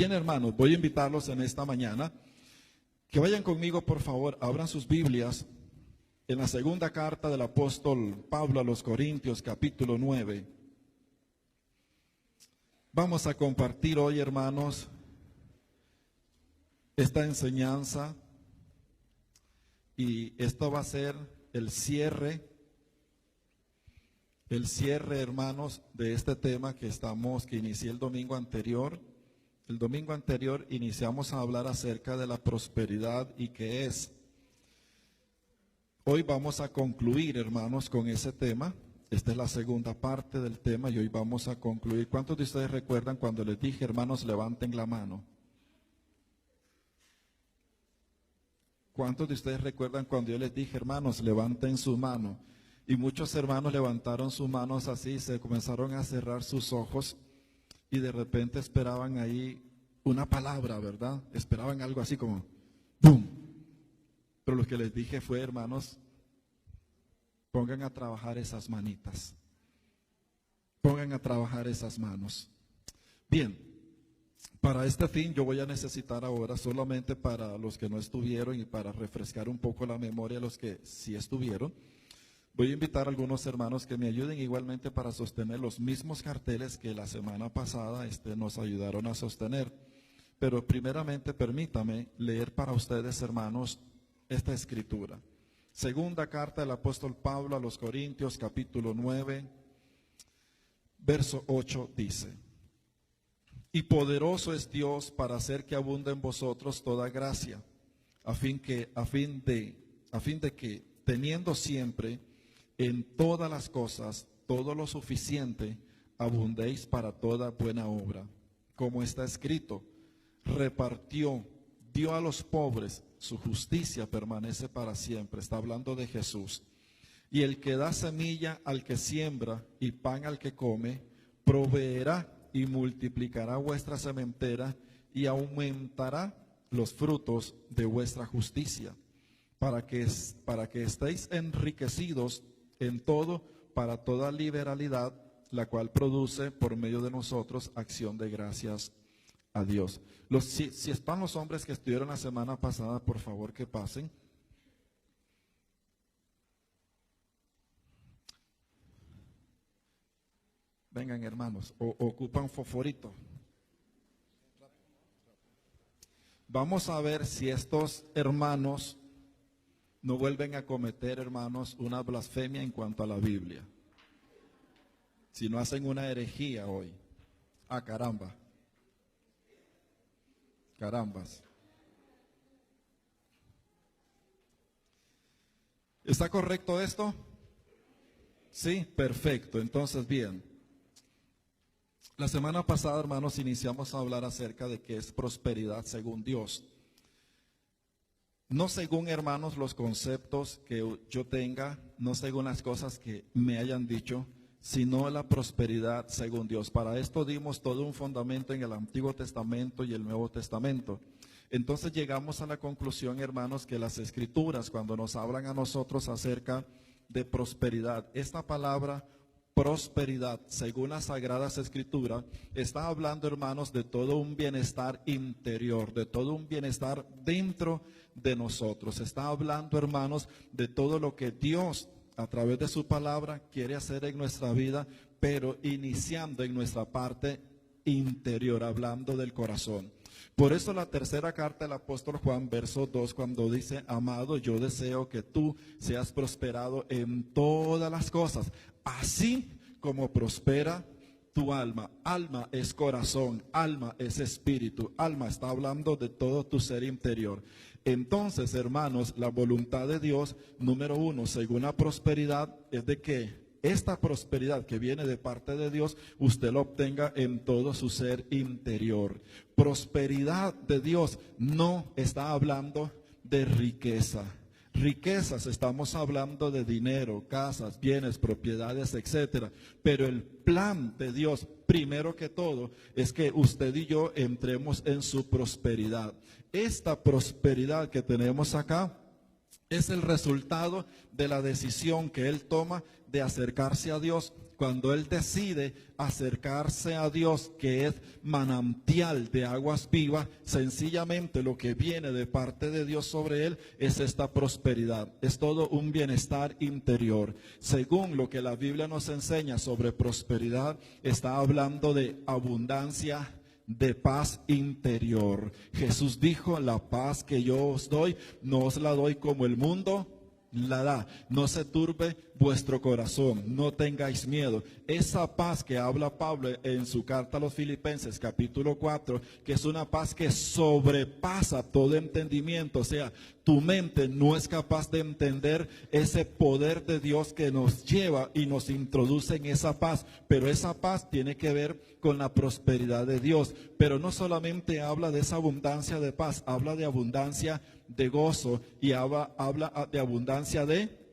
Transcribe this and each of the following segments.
Bien, hermanos, voy a invitarlos en esta mañana que vayan conmigo, por favor, abran sus Biblias en la segunda carta del apóstol Pablo a los Corintios, capítulo 9. Vamos a compartir hoy, hermanos, esta enseñanza, y esto va a ser el cierre, hermanos, de este tema que inicié el domingo anterior. El domingo anterior iniciamos a hablar acerca de la prosperidad y qué es. Hoy vamos a concluir, hermanos, con ese tema. Esta es la segunda parte del tema y hoy vamos a concluir. ¿Cuántos de ustedes recuerdan cuando les dije, hermanos, levanten la mano? ¿Cuántos de ustedes recuerdan cuando yo les dije, hermanos, levanten su mano? Y muchos hermanos levantaron sus manos así, se comenzaron a cerrar sus ojos y de repente esperaban ahí una palabra, ¿verdad? Esperaban algo así como ¡boom! Pero lo que les dije fue, hermanos, pongan a trabajar esas manitas. Pongan a trabajar esas manos. Bien, para este fin yo voy a necesitar ahora, solamente para los que no estuvieron y para refrescar un poco la memoria de los que sí estuvieron, voy a invitar a algunos hermanos que me ayuden igualmente para sostener los mismos carteles que la semana pasada nos ayudaron a sostener. Pero primeramente permítame leer para ustedes, hermanos, esta escritura. Segunda carta del apóstol Pablo a los Corintios, capítulo 9, verso 8 dice: Y poderoso es Dios para hacer que abunde en vosotros toda gracia, a fin de que, teniendo siempre en todas las cosas todo lo suficiente, abundéis para toda buena obra. Como está escrito, repartió, dio a los pobres, su justicia permanece para siempre. Está hablando de Jesús. Y el que da semilla al que siembra y pan al que come, proveerá y multiplicará vuestra sementera y aumentará los frutos de vuestra justicia, para que estéis enriquecidos en todo, para toda liberalidad, la cual produce por medio de nosotros acción de gracias a Dios. Si están los hombres que estuvieron la semana pasada, por favor que pasen. Vengan, hermanos, ocupan fosforito. Vamos a ver si estos hermanos no vuelven a cometer, hermanos, una blasfemia en cuanto a la Biblia. Si no hacen una herejía hoy. Ah, caramba. Carambas. ¿Está correcto esto? Sí, perfecto. Entonces, bien. La semana pasada, hermanos, iniciamos a hablar acerca de qué es prosperidad según Dios. No según, hermanos, los conceptos que yo tenga, no según las cosas que me hayan dicho, sino la prosperidad según Dios. Para esto dimos todo un fundamento en el Antiguo Testamento y el Nuevo Testamento. Entonces llegamos a la conclusión, hermanos, que las Escrituras, cuando nos hablan a nosotros acerca de prosperidad, esta palabra prosperidad, según las Sagradas Escrituras, está hablando, hermanos, de todo un bienestar interior, de todo un bienestar dentro de nosotros. Está hablando, hermanos, de todo lo que Dios, a través de su palabra, quiere hacer en nuestra vida, pero iniciando en nuestra parte interior, hablando del corazón. Por eso la tercera carta del apóstol Juan, verso 2, cuando dice: amado, yo deseo que tú seas prosperado en todas las cosas, así como prospera tu alma. Alma es corazón, alma es espíritu, alma está hablando de todo tu ser interior. Entonces, hermanos, la voluntad de Dios, número uno, según la prosperidad, es de que esta prosperidad que viene de parte de Dios, usted la obtenga en todo su ser interior. Prosperidad de Dios no está hablando de riqueza. Riquezas, estamos hablando de dinero, casas, bienes, propiedades, etcétera. Pero el plan de Dios, primero que todo, es que usted y yo entremos en su prosperidad. Esta prosperidad que tenemos acá Es el resultado de la decisión que él toma de acercarse a Dios. Cuando él decide acercarse a Dios, que es manantial de aguas vivas, sencillamente lo que viene de parte de Dios sobre él es esta prosperidad. Es todo un bienestar interior. Según lo que la Biblia nos enseña sobre prosperidad, está hablando de abundancia, de paz interior. Jesús dijo: la paz que yo os doy, no os la doy como el mundo la da. No se turbe vuestro corazón, no tengáis miedo. Esa paz que habla Pablo en su carta a los Filipenses, capítulo 4, que es una paz que sobrepasa todo entendimiento. O sea, tu mente no es capaz de entender ese poder de Dios que nos lleva y nos introduce en esa paz. Pero esa paz tiene que ver con la prosperidad de Dios. Pero no solamente habla de esa abundancia de paz, habla de abundancia de gozo y habla de abundancia de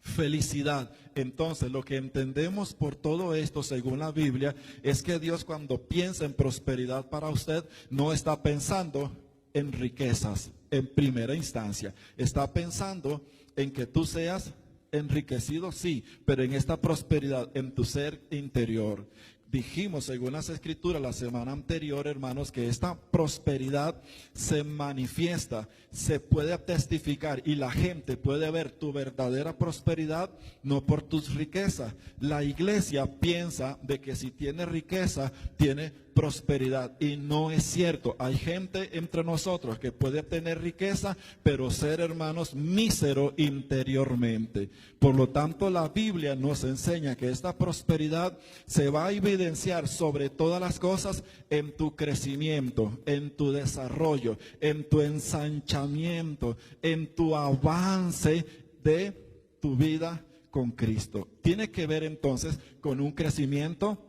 felicidad. Entonces, lo que entendemos por todo esto, según la Biblia, es que Dios, cuando piensa en prosperidad para usted, no está pensando en riquezas en primera instancia. Está pensando en que tú seas enriquecido, sí, pero en esta prosperidad en tu ser interior. Dijimos, según las Escrituras, la semana anterior, hermanos, que esta prosperidad se manifiesta, se puede testificar y la gente puede ver tu verdadera prosperidad no por tus riquezas. La iglesia piensa de que si tiene riqueza, tiene prosperidad, y no es cierto. Hay gente entre nosotros que puede tener riqueza, pero ser, hermanos, mísero interiormente. Por lo tanto, la Biblia nos enseña que esta prosperidad se va a evidenciar sobre todas las cosas en tu crecimiento, en tu desarrollo, en tu ensanchamiento, en tu avance de tu vida con Cristo. Tiene que ver entonces con un crecimiento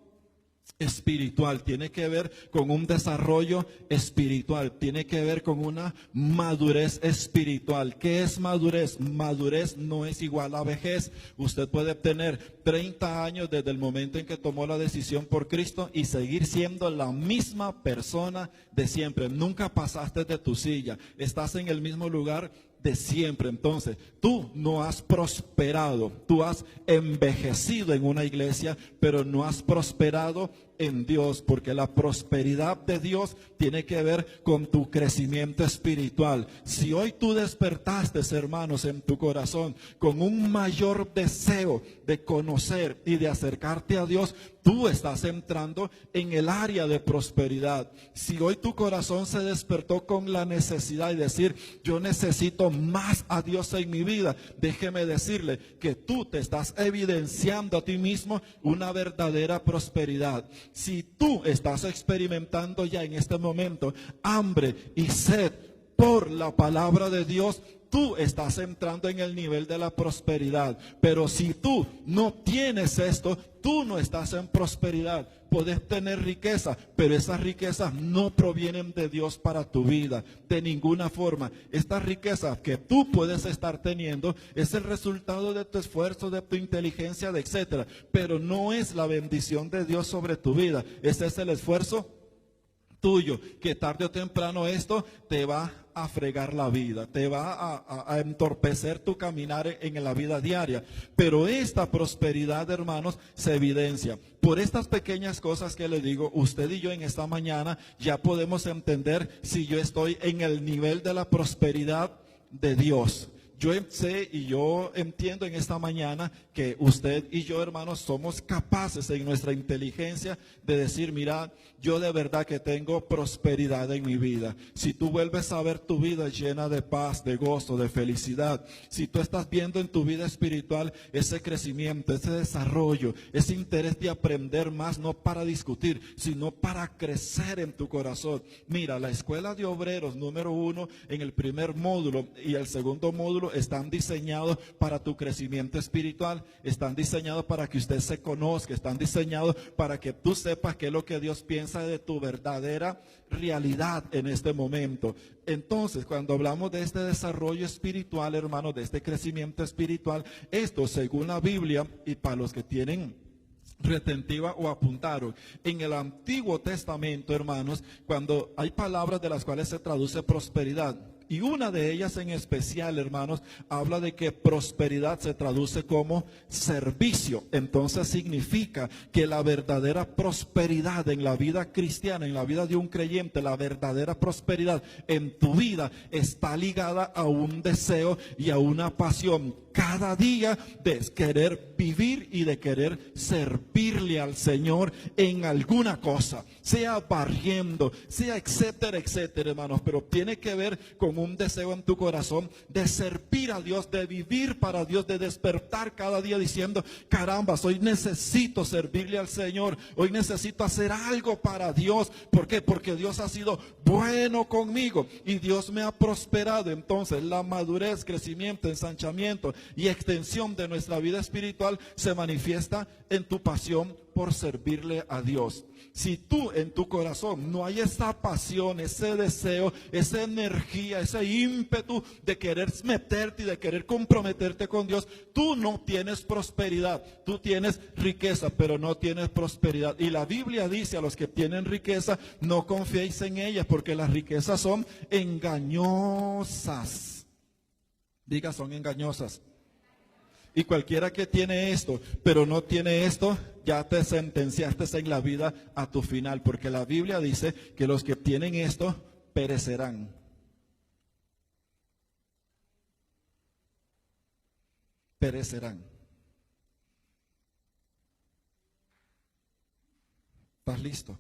espiritual, tiene que ver con un desarrollo espiritual, tiene que ver con una madurez espiritual. ¿Qué es madurez? Madurez no es igual a vejez. Usted puede tener 30 años desde el momento en que tomó la decisión por Cristo y seguir siendo la misma persona de siempre. Nunca pasaste de tu silla, estás en el mismo lugar de siempre. Entonces, tú no has prosperado, tú has envejecido en una iglesia, pero no has prosperado en Dios, porque la prosperidad de Dios tiene que ver con tu crecimiento espiritual. Si hoy tú despertaste, hermanos, en tu corazón con un mayor deseo de conocer y de acercarte a Dios, tú estás entrando en el área de prosperidad. Si hoy tu corazón se despertó con la necesidad de decir: yo necesito más a Dios en mi vida, déjeme decirle que tú te estás evidenciando a ti mismo una verdadera prosperidad. Si tú estás experimentando ya en este momento hambre y sed por la palabra de Dios, tú estás entrando en el nivel de la prosperidad. Pero si tú no tienes esto, tú no estás en prosperidad. Puedes tener riqueza, pero esas riquezas no provienen de Dios para tu vida, de ninguna forma. Esta riqueza que tú puedes estar teniendo es el resultado de tu esfuerzo, de tu inteligencia, etcétera, pero no es la bendición de Dios sobre tu vida. Ese es el esfuerzo tuyo, que tarde o temprano esto te va a fregar la vida, te va a entorpecer tu caminar en la vida diaria. Pero esta prosperidad, hermanos, se evidencia por estas pequeñas cosas que le digo. Usted y yo en esta mañana ya podemos entender si yo estoy en el nivel de la prosperidad de Dios. Yo sé y yo entiendo en esta mañana que usted y yo, hermanos, somos capaces en nuestra inteligencia de decir: mira, yo de verdad que tengo prosperidad en mi vida. Si tú vuelves a ver tu vida llena de paz, de gozo, de felicidad, si tú estás viendo en tu vida espiritual ese crecimiento, ese desarrollo, ese interés de aprender más, no para discutir, sino para crecer en tu corazón. Mira, la escuela de obreros número 1 en el primer módulo y el segundo módulo están diseñados para tu crecimiento espiritual, están diseñados para que usted se conozca, están diseñados para que tú sepas qué es lo que Dios piensa de tu verdadera realidad en este momento. Entonces, cuando hablamos de este desarrollo espiritual, hermanos, de este crecimiento espiritual, esto según la Biblia, y para los que tienen retentiva o apuntaron, en el Antiguo Testamento, hermanos, cuando hay palabras de las cuales se traduce prosperidad, Y una de ellas en especial, hermanos, habla de que prosperidad se traduce como servicio. Entonces significa que la verdadera prosperidad en la vida cristiana, en la vida de un creyente, la verdadera prosperidad en tu vida está ligada a un deseo y a una pasión cada día de querer vivir y de querer servirle al Señor en alguna cosa, sea barriendo, sea etcétera, etcétera, hermanos, pero tiene que ver con un deseo en tu corazón de servir a Dios, de vivir para Dios, de despertar cada día diciendo, caramba, hoy necesito servirle al Señor, hoy necesito hacer algo para Dios. ¿Por qué? Porque Dios ha sido bueno conmigo y Dios me ha prosperado. Entonces la madurez, crecimiento, ensanchamiento y extensión de nuestra vida espiritual se manifiesta en tu pasión por servirle a Dios. Si tú en tu corazón no hay esa pasión, ese deseo, esa energía, ese ímpetu de querer meterte y de querer comprometerte con Dios, tú no tienes prosperidad. Tú tienes riqueza, pero no tienes prosperidad. Y la Biblia dice a los que tienen riqueza, no confiéis en ellas, porque las riquezas son engañosas. Diga, son engañosas. Y cualquiera que tiene esto, pero no tiene esto, ya te sentenciaste en la vida a tu final. Porque la Biblia dice que los que tienen esto perecerán. Perecerán. ¿Estás listo?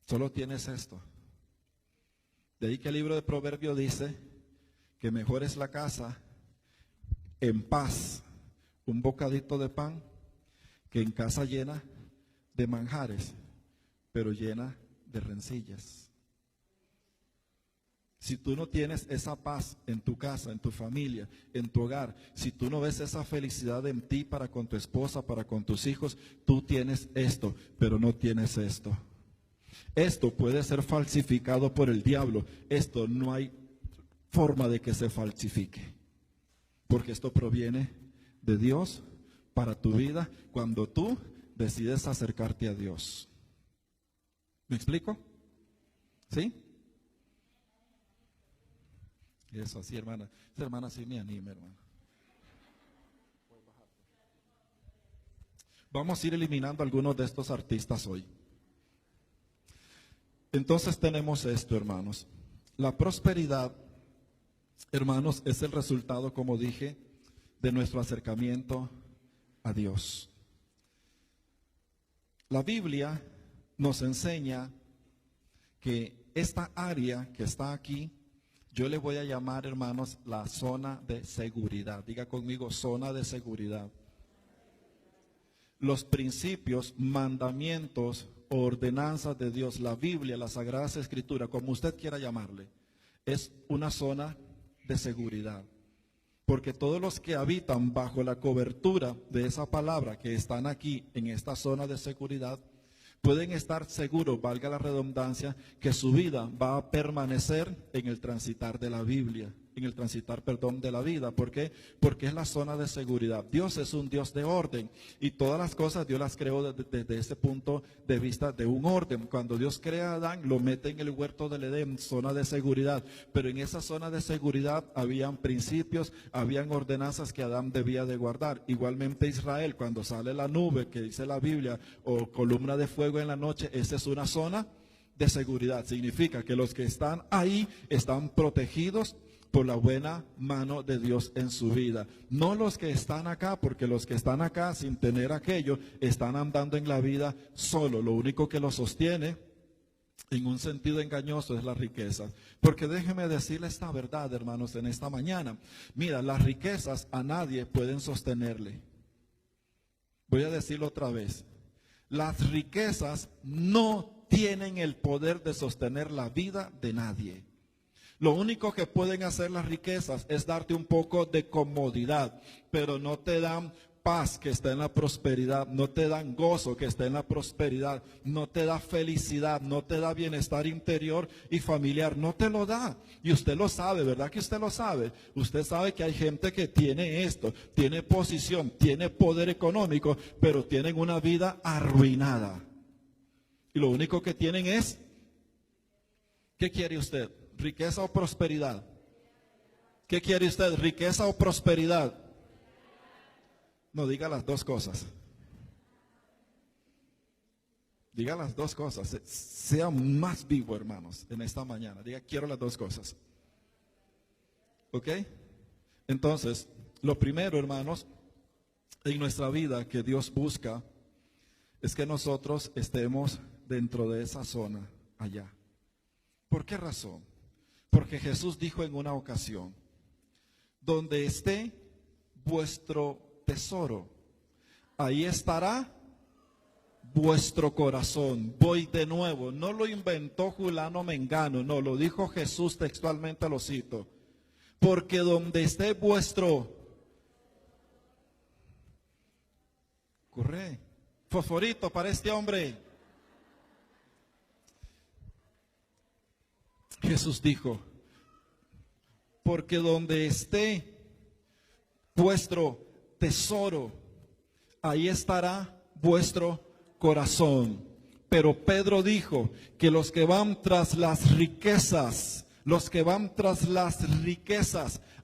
Solo tienes esto. De ahí que el libro de Proverbios dice que mejor es la casa en paz, un bocadito de pan, que en casa llena de manjares, pero llena de rencillas. Si tú no tienes esa paz en tu casa, en tu familia, en tu hogar, si tú no ves esa felicidad en ti para con tu esposa, para con tus hijos, tú tienes esto, pero no tienes esto. Esto puede ser falsificado por el diablo. Esto no hay forma de que se falsifique, porque esto proviene de Dios para tu vida cuando tú decides acercarte a Dios. ¿Me explico? ¿Sí? Eso así, hermana. Esa hermana sí me anima, hermana. Vamos a ir eliminando algunos de estos artistas hoy. Entonces tenemos esto, hermanos. La prosperidad, hermanos, es el resultado, como dije, de nuestro acercamiento a Dios. La Biblia nos enseña que esta área que está aquí, yo le voy a llamar, hermanos, la zona de seguridad. Diga conmigo, zona de seguridad. Los principios, mandamientos, ordenanzas de Dios, la Biblia, la Sagrada Escritura, como usted quiera llamarle, es una zona de seguridad. Porque todos los que habitan bajo la cobertura de esa palabra, que están aquí en esta zona de seguridad, pueden estar seguros, valga la redundancia, que su vida va a permanecer en el transitar de la Biblia, en el transitar, de la vida. ¿Por qué? Porque es la zona de seguridad. Dios es un Dios de orden y todas las cosas Dios las creó desde ese punto de vista de un orden. Cuando Dios crea a Adán, lo mete en el huerto del Edén, zona de seguridad. Pero en esa zona de seguridad habían principios, habían ordenanzas que Adán debía de guardar. Igualmente Israel, cuando sale la nube, que dice la Biblia, o columna de fuego en la noche, esa es una zona de seguridad. Significa que los que están ahí están protegidos por la buena mano de Dios en su vida. No los que están acá, porque los que están acá sin tener aquello están andando en la vida solo. Lo único que los sostiene en un sentido engañoso es la riqueza. Porque déjeme decirle esta verdad, hermanos, en esta mañana. Mira, las riquezas a nadie pueden sostenerle. Voy a decirlo otra vez. Las riquezas no tienen el poder de sostener la vida de nadie. Lo único que pueden hacer las riquezas es darte un poco de comodidad, pero no te dan paz que está en la prosperidad, no te dan gozo que está en la prosperidad, no te da felicidad, no te da bienestar interior y familiar, no te lo da. Y usted lo sabe, ¿verdad que usted lo sabe? Usted sabe que hay gente que tiene esto, tiene posición, tiene poder económico, pero tienen una vida arruinada. Y lo único que tienen es ¿Qué quiere usted? ¿Riqueza o prosperidad? ¿Qué quiere usted? ¿Riqueza o prosperidad? No, diga las dos cosas. Diga las dos cosas. Sea más vivo, hermanos, en esta mañana. Diga, quiero las dos cosas. ¿Ok? Entonces, lo primero, hermanos, en nuestra vida que Dios busca es que nosotros estemos dentro de esa zona allá. ¿Por qué razón? Porque Jesús dijo en una ocasión, donde esté vuestro tesoro, ahí estará vuestro corazón. Voy de nuevo, no lo inventó Julano Mengano, no, lo dijo Jesús textualmente, lo cito. Porque donde esté vuestro, corre, fosforito para este hombre. Jesús dijo, porque donde esté vuestro tesoro, ahí estará vuestro corazón. Pero Pedro dijo que los que van tras las riquezas,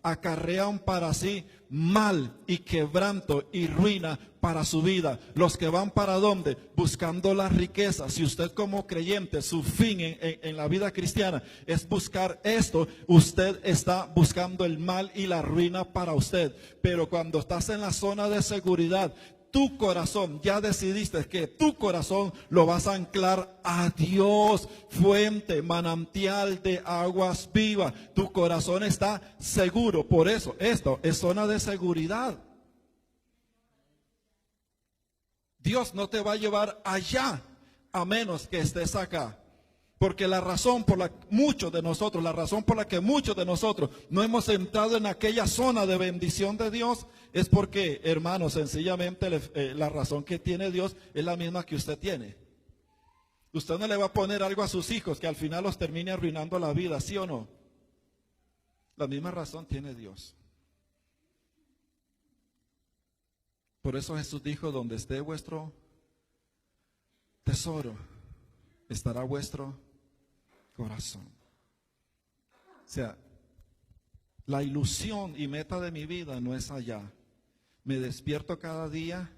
acarrean para sí mal y quebranto y ruina para su vida. Los que van para dónde? Buscando las riquezas. Si usted como creyente, su fin en la vida cristiana es buscar esto, usted está buscando el mal y la ruina para usted. Pero cuando estás en la zona de seguridad, tu corazón, ya decidiste que tu corazón lo vas a anclar a Dios, fuente, manantial de aguas vivas. Tu corazón está seguro. Por eso, esto es zona de seguridad. Dios no te va a llevar allá a menos que estés acá. Porque la razón por la que muchos de nosotros no hemos entrado en aquella zona de bendición de Dios es porque, hermanos, sencillamente la razón que tiene Dios es la misma que usted tiene. Usted no le va a poner algo a sus hijos que al final los termine arruinando la vida, ¿sí o no? La misma razón tiene Dios. Por eso Jesús dijo, donde esté vuestro tesoro, estará vuestro corazón. O sea, la ilusión y meta de mi vida no es allá. Me despierto cada día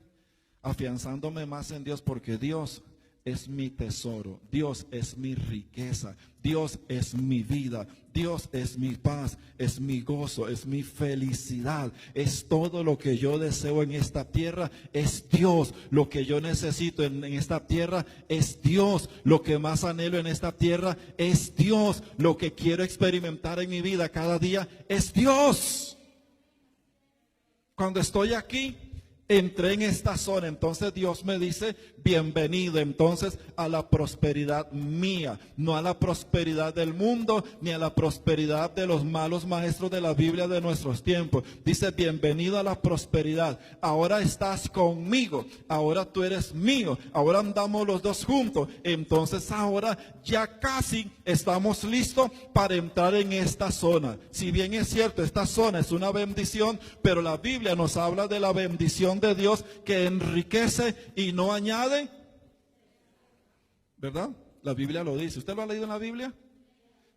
afianzándome más en Dios, porque Dios es mi tesoro, Dios es mi riqueza, Dios es mi vida, Dios es mi paz, es mi gozo, es mi felicidad, es todo lo que yo deseo en esta tierra, es Dios. Lo que yo necesito en esta tierra es Dios. Lo que más anhelo en esta tierra es Dios. Lo que quiero experimentar en mi vida cada día es Dios. Cuando estoy aquí, entré en esta zona, entonces Dios me dice, bienvenido entonces a la prosperidad mía, no a la prosperidad del mundo, ni a la prosperidad de los malos maestros de la Biblia de nuestros tiempos. Dice, bienvenido a la prosperidad. Ahora estás conmigo, ahora tú eres mío, ahora andamos los dos juntos. Entonces ahora ya casi estamos listos para entrar en esta zona. Si bien es cierto, esta zona es una bendición, pero la Biblia nos habla de la bendición de Dios que enriquece y no añade, ¿verdad? La Biblia lo dice. ¿Usted lo ha leído en la Biblia?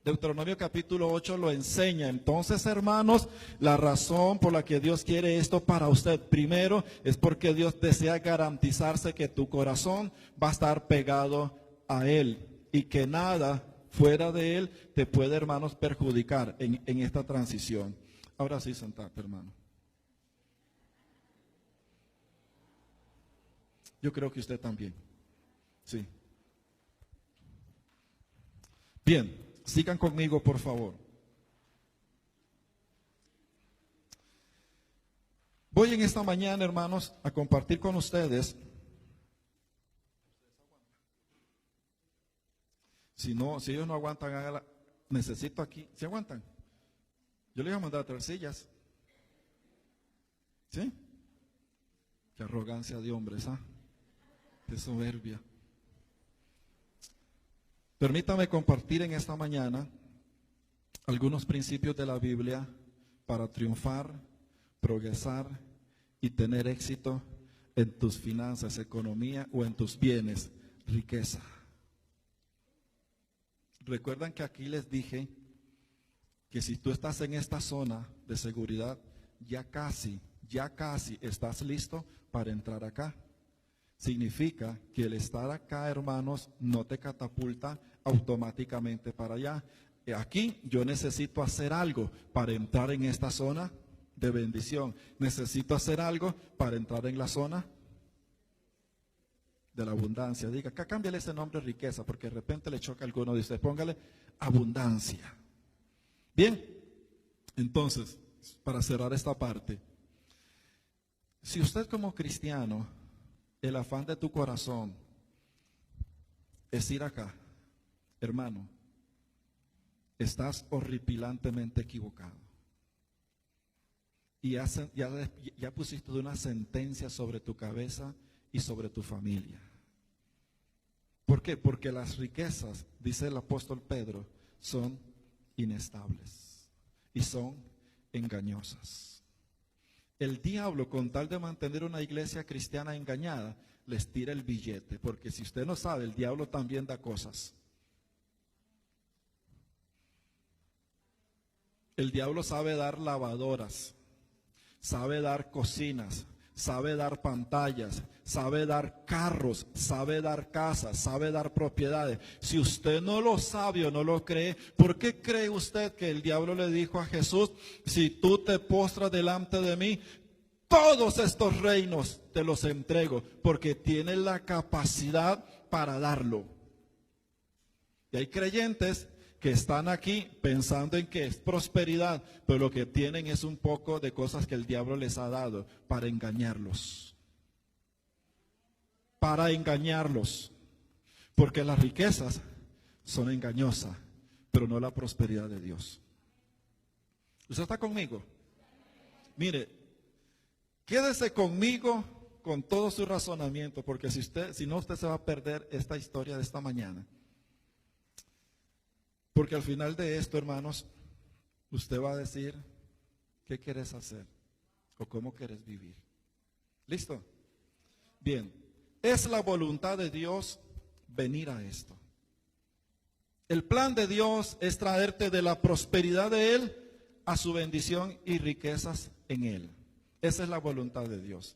Deuteronomio capítulo 8 lo enseña. Entonces, hermanos, la razón por la que Dios quiere esto para usted, primero, es porque Dios desea garantizarse que tu corazón va a estar pegado a Él y que nada fuera de Él te puede, hermanos, perjudicar en esta transición. Ahora sí, sentate, hermano. Yo creo que usted también. Sí. Bien, sigan conmigo, por favor. Voy en esta mañana, hermanos, a compartir con ustedes. Si ellos no aguantan, hágala. Necesito aquí. ¿Se aguantan? Yo les voy a mandar a traer sillas. ¿Sí? Qué arrogancia de hombres, ¿ah? Qué soberbia. Permítame compartir en esta mañana algunos principios de la Biblia para triunfar, progresar y tener éxito en tus finanzas, economía o en tus bienes, riqueza. Recuerdan que aquí les dije que si tú estás en esta zona de seguridad, ya casi estás listo para entrar acá. Significa que el estar acá, hermanos, no te catapulta automáticamente para allá. Aquí yo necesito hacer algo para entrar en esta zona de bendición. Necesito hacer algo para entrar en la zona de la abundancia. Diga, acá cámbiale ese nombre riqueza, porque de repente le choca a alguno de ustedes. Póngale abundancia. Bien, entonces, para cerrar esta parte, si usted como cristiano, el afán de tu corazón es ir acá, hermano, estás horripilantemente equivocado. Y ya pusiste una sentencia sobre tu cabeza y sobre tu familia. ¿Por qué? Porque las riquezas, dice el apóstol Pedro, son inestables y son engañosas. El diablo, con tal de mantener una iglesia cristiana engañada, les tira el billete, porque si usted no sabe, el diablo también da cosas. El diablo sabe dar lavadoras, sabe dar cocinas, sabe dar pantallas, sabe dar carros, sabe dar casas, sabe dar propiedades. Si usted no lo sabe o no lo cree, ¿por qué cree usted que el diablo le dijo a Jesús, si tú te postras delante de mí, todos estos reinos te los entrego? Porque tiene la capacidad para darlo. Y hay creyentes que están aquí pensando en que es prosperidad, pero lo que tienen es un poco de cosas que el diablo les ha dado para engañarlos. Para engañarlos. Porque las riquezas son engañosas, pero no la prosperidad de Dios. ¿Usted está conmigo? Mire, quédese conmigo con todo su razonamiento, porque si no, usted se va a perder esta historia de esta mañana. Porque al final de esto, hermanos, usted va a decir, ¿qué quieres hacer? ¿O cómo quieres vivir? ¿Listo? Bien, es la voluntad de Dios venir a esto. El plan de Dios es traerte de la prosperidad de Él a su bendición y riquezas en Él. Esa es la voluntad de Dios.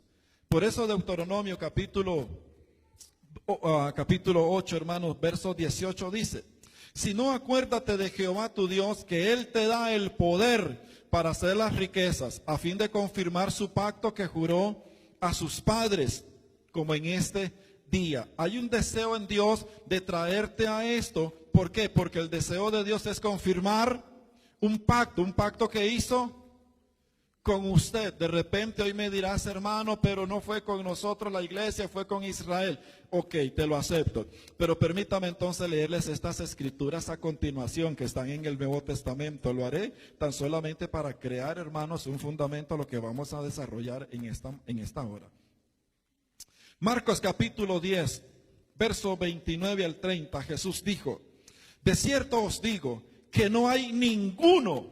Por eso Deuteronomio capítulo 8, hermanos, verso 18 dice, si no, acuérdate de Jehová tu Dios, que Él te da el poder para hacer las riquezas, a fin de confirmar su pacto que juró a sus padres, como en este día. Hay un deseo en Dios de traerte a esto. ¿Por qué? Porque el deseo de Dios es confirmar un pacto que hizo con usted. De repente hoy me dirás, hermano, pero no fue con nosotros la iglesia, fue con Israel. Ok, te lo acepto. Pero permítame entonces leerles estas escrituras a continuación que están en el Nuevo Testamento. Lo haré tan solamente para crear, hermanos, un fundamento a lo que vamos a desarrollar en esta hora. Marcos capítulo 10, verso 29 al 30, Jesús dijo, de cierto os digo que no hay ninguno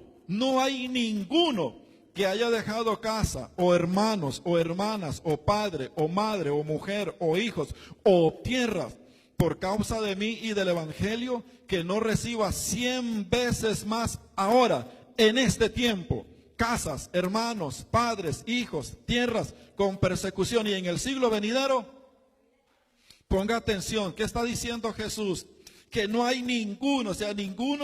que haya dejado casa, o hermanos, o hermanas, o padre, o madre, o mujer, o hijos, o tierras, por causa de mí y del evangelio, que no reciba 100 veces más ahora, en este tiempo, casas, hermanos, padres, hijos, tierras, con persecución, y en el siglo venidero. Ponga atención, ¿qué está diciendo Jesús? Que no hay ninguno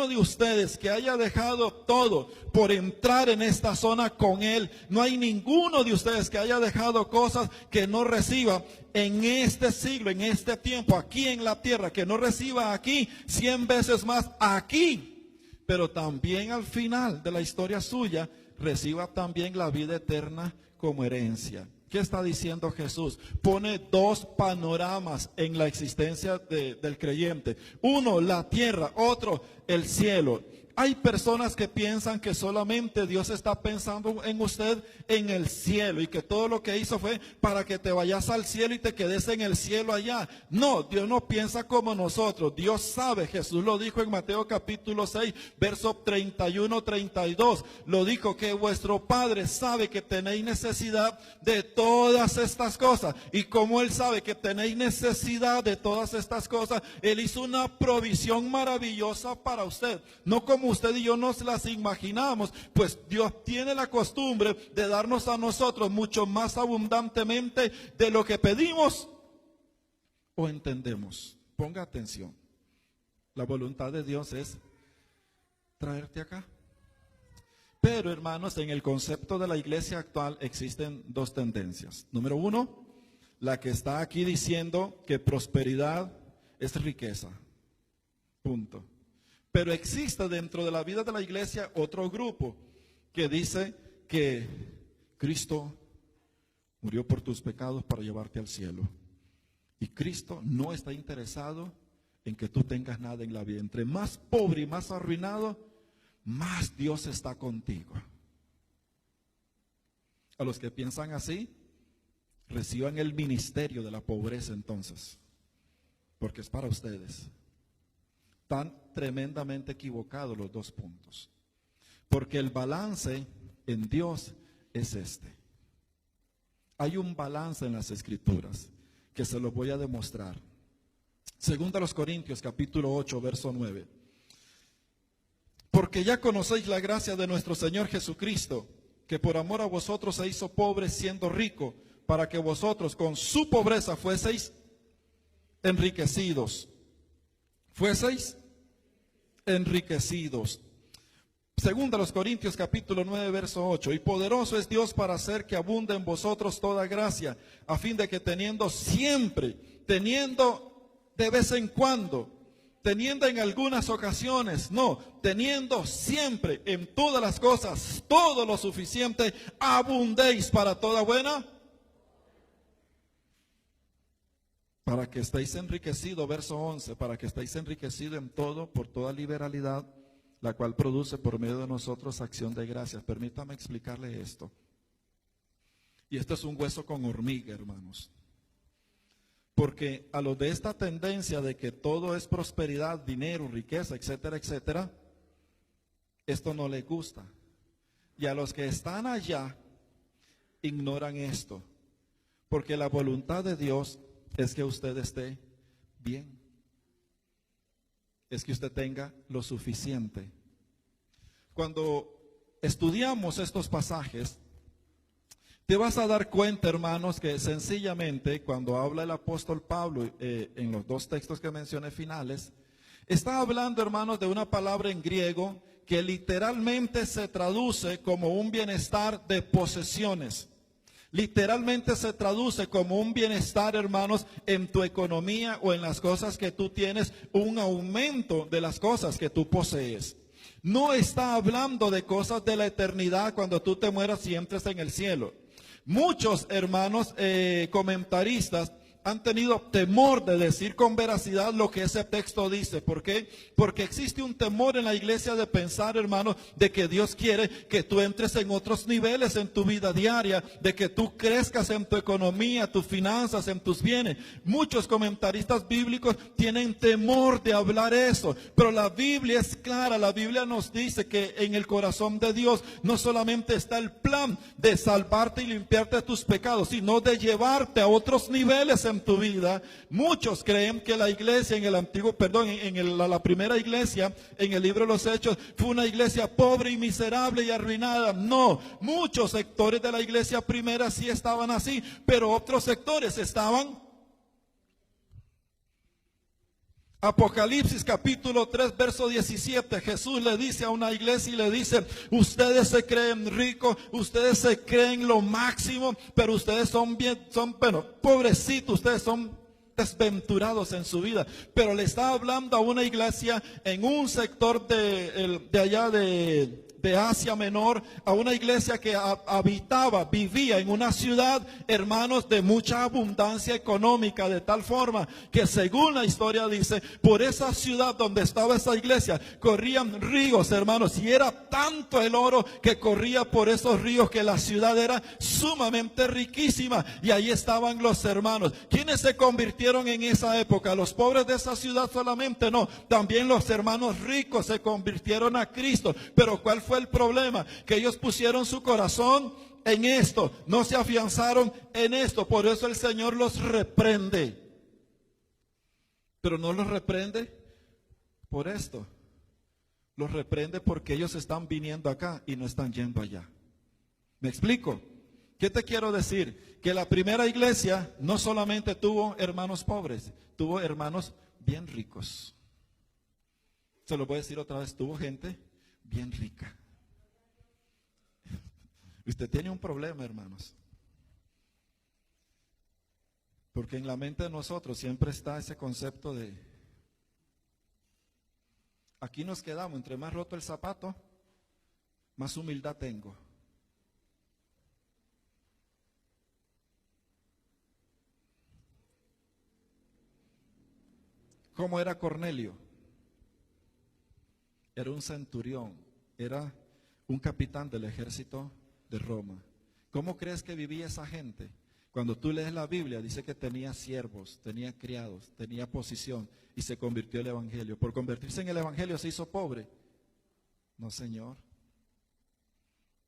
de ustedes que haya dejado todo por entrar en esta zona con Él. No hay ninguno de ustedes que haya dejado cosas que no reciba en este siglo, en este tiempo, aquí en la tierra, que no reciba aquí 100 veces más aquí. Pero también al final de la historia suya, reciba también la vida eterna como herencia. ¿Qué está diciendo Jesús? Pone dos panoramas en la existencia del creyente. Uno, la tierra, otro, el cielo. Hay personas que piensan que solamente Dios está pensando en usted en el cielo y que todo lo que hizo fue para que te vayas al cielo y te quedes en el cielo allá. No, Dios no piensa como nosotros. Dios sabe, Jesús lo dijo en Mateo capítulo 6, verso 31-32. Lo dijo que vuestro Padre sabe que tenéis necesidad de todo todas estas cosas. Y como Él sabe que tenéis necesidad de todas estas cosas, Él hizo una provisión maravillosa para usted. No como usted y yo nos las imaginamos, pues Dios tiene la costumbre de darnos a nosotros mucho más abundantemente de lo que pedimos o entendemos. Ponga atención. La voluntad de Dios es traerte acá. Pero, hermanos, en el concepto de la iglesia actual existen dos tendencias. Número uno, la que está aquí diciendo que prosperidad es riqueza. Punto. Pero existe dentro de la vida de la iglesia otro grupo que dice que Cristo murió por tus pecados para llevarte al cielo. Y Cristo no está interesado en que tú tengas nada en la vida. Entre más pobre y más arruinado, más Dios está contigo. A los que piensan así, reciban el ministerio de la pobreza entonces, porque es para ustedes. Están tremendamente equivocados los dos puntos, porque el balance en Dios es este. Hay un balance en las Escrituras que se lo voy a demostrar. Segunda a los Corintios, capítulo 8, verso 9. Porque ya conocéis la gracia de nuestro Señor Jesucristo, que por amor a vosotros se hizo pobre siendo rico, para que vosotros con su pobreza fueseis enriquecidos. Fueseis enriquecidos. Segunda a los Corintios, capítulo 9, verso 8. Y poderoso es Dios para hacer que abunde en vosotros toda gracia, a fin de que teniendo siempre, teniendo de vez en cuando, teniendo en algunas ocasiones, no, teniendo siempre en todas las cosas, todo lo suficiente, abundéis para toda buena, para que estéis enriquecidos, verso 11, para que estéis enriquecidos en todo, por toda liberalidad, la cual produce por medio de nosotros acción de gracias. Permítame explicarle esto. Y esto es un hueso con hormiga, hermanos. Porque a los de esta tendencia de que todo es prosperidad, dinero, riqueza, etcétera, etcétera, esto no les gusta. Y a los que están allá, ignoran esto. Porque la voluntad de Dios es que usted esté bien. Es que usted tenga lo suficiente. Cuando estudiamos estos pasajes, te vas a dar cuenta, hermanos, que sencillamente cuando habla el apóstol Pablo en los dos textos que mencioné finales, está hablando, hermanos, de una palabra en griego que literalmente se traduce como un bienestar de posesiones. Literalmente se traduce como un bienestar, hermanos, en tu economía o en las cosas que tú tienes, un aumento de las cosas que tú posees. No está hablando de cosas de la eternidad cuando tú te mueras y entres en el cielo. Muchos hermanos comentaristas han tenido temor de decir con veracidad lo que ese texto dice. ¿Por qué? Porque existe un temor en la iglesia de pensar, hermano, de que Dios quiere que tú entres en otros niveles en tu vida diaria, de que tú crezcas en tu economía, tus finanzas, en tus bienes. Muchos comentaristas bíblicos tienen temor de hablar eso, pero la Biblia es clara. La Biblia nos dice que en el corazón de Dios no solamente está el plan de salvarte y limpiarte de tus pecados, sino de llevarte a otros niveles en tu vida. Muchos creen que la iglesia en el antiguo, perdón, la primera iglesia en el libro de los Hechos fue una iglesia pobre y miserable y arruinada. No, muchos sectores de la iglesia primera sí estaban así, pero otros sectores estaban. Apocalipsis capítulo 3 verso 17, Jesús le dice a una iglesia y le dice: ustedes se creen ricos, ustedes se creen lo máximo, pero ustedes son pobrecitos, ustedes son desventurados en su vida. Pero le está hablando a una iglesia en un sector de allá de Asia Menor, a una iglesia que vivía en una ciudad, hermanos, de mucha abundancia económica, de tal forma que, según la historia dice, por esa ciudad donde estaba esa iglesia corrían ríos, hermanos, y era tanto el oro que corría por esos ríos que la ciudad era sumamente riquísima. Y ahí estaban los hermanos. ¿Quiénes se convirtieron en esa época? ¿Los pobres de esa ciudad solamente? No, también los hermanos ricos se convirtieron a Cristo. Pero ¿cuál fue el problema? Que ellos pusieron su corazón en esto, no se afianzaron en esto. Por eso el Señor los reprende. Pero no los reprende por esto. Los reprende porque ellos están viniendo acá y no están yendo allá. ¿Me explico? ¿Qué te quiero decir? Que la primera iglesia no solamente tuvo hermanos pobres, tuvo hermanos bien ricos. Se lo voy a decir otra vez, tuvo gente bien rica. Usted tiene un problema, hermanos. Porque en la mente de nosotros siempre está ese concepto de, aquí nos quedamos, entre más roto el zapato, más humildad tengo. ¿Cómo era Cornelio? Era un centurión, era un capitán del ejército de Roma. ¿Cómo crees que vivía esa gente? Cuando tú lees la Biblia, dice que tenía siervos, tenía criados, tenía posición y se convirtió en el evangelio. Por convertirse en el evangelio se hizo pobre. No, Señor.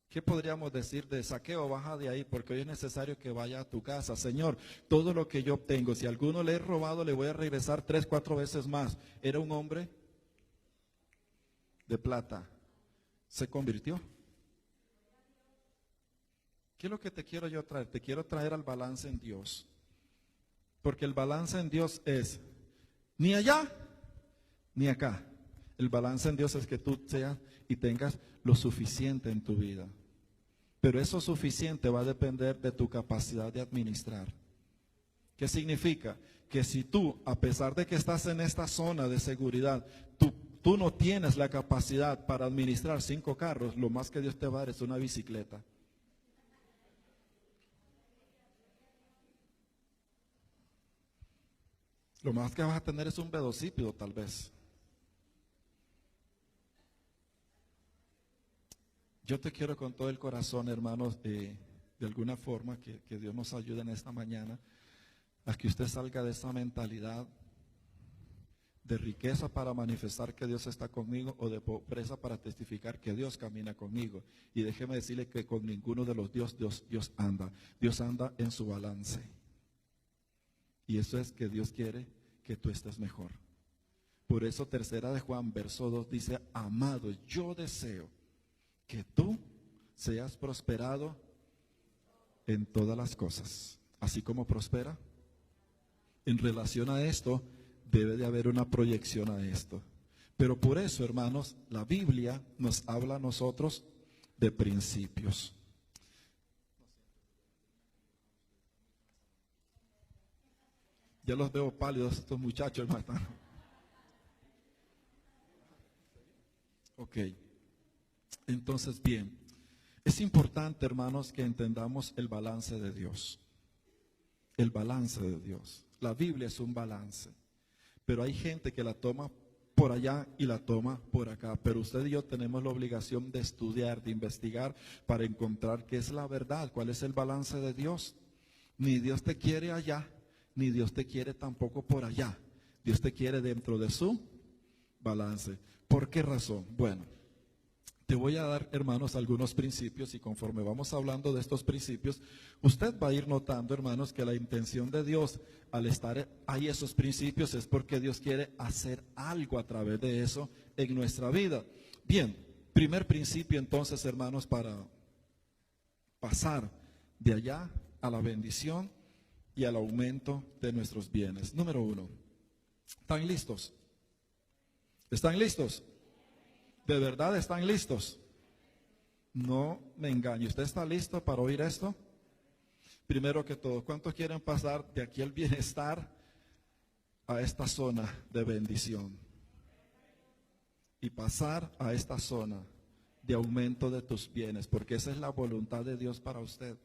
¿Qué podríamos decir de Zaqueo? Baja de ahí porque hoy es necesario que vaya a tu casa. Señor, todo lo que yo obtengo, si a alguno le he robado, le voy a regresar 3, 4 veces más. Era un hombre de plata. Se convirtió. ¿Qué es lo que te quiero yo traer? Te quiero traer al balance en Dios. Porque el balance en Dios es ni allá ni acá. El balance en Dios es que tú seas y tengas lo suficiente en tu vida. Pero eso suficiente va a depender de tu capacidad de administrar. ¿Qué significa? Que si tú, a pesar de que estás en esta zona de seguridad, tú no tienes la capacidad para administrar 5 carros, lo más que Dios te va a dar es una bicicleta. Lo más que vas a tener es un velocípedo, tal vez. Yo te quiero con todo el corazón, hermanos, de alguna forma que Dios nos ayude en esta mañana a que usted salga de esa mentalidad de riqueza para manifestar que Dios está conmigo o de pobreza para testificar que Dios camina conmigo. Y déjeme decirle que con ninguno de los Dios anda. Dios anda en su balance. Y eso es que Dios quiere que tú estés mejor. Por eso 3 de Juan, verso 2 dice, amado, yo deseo que tú seas prosperado en todas las cosas, así como prospera. En relación a esto, debe de haber una proyección a esto. Pero por eso, hermanos, la Biblia nos habla a nosotros de principios. Ya los veo pálidos estos muchachos, hermano. Ok. Entonces, bien, es importante, hermanos, que entendamos el balance de Dios. El balance de Dios. La Biblia es un balance. Pero hay gente que la toma por allá y la toma por acá. Pero usted y yo tenemos la obligación de estudiar, de investigar para encontrar qué es la verdad, cuál es el balance de Dios. Ni Dios te quiere allá, ni Dios te quiere tampoco por allá. Dios te quiere dentro de su balance. ¿Por qué razón? Bueno, te voy a dar, hermanos, algunos principios y conforme vamos hablando de estos principios, usted va a ir notando, hermanos, que la intención de Dios al estar ahí esos principios es porque Dios quiere hacer algo a través de eso en nuestra vida. Bien, primer principio entonces, hermanos, para pasar de allá a la bendición y al aumento de nuestros bienes. Número 1, ¿están listos? ¿Están listos? ¿De verdad están listos? No me engañe. ¿Usted está listo para oír esto? Primero que todo, ¿cuántos quieren pasar de aquí al bienestar a esta zona de bendición? Y pasar a esta zona de aumento de tus bienes, porque esa es la voluntad de Dios para usted.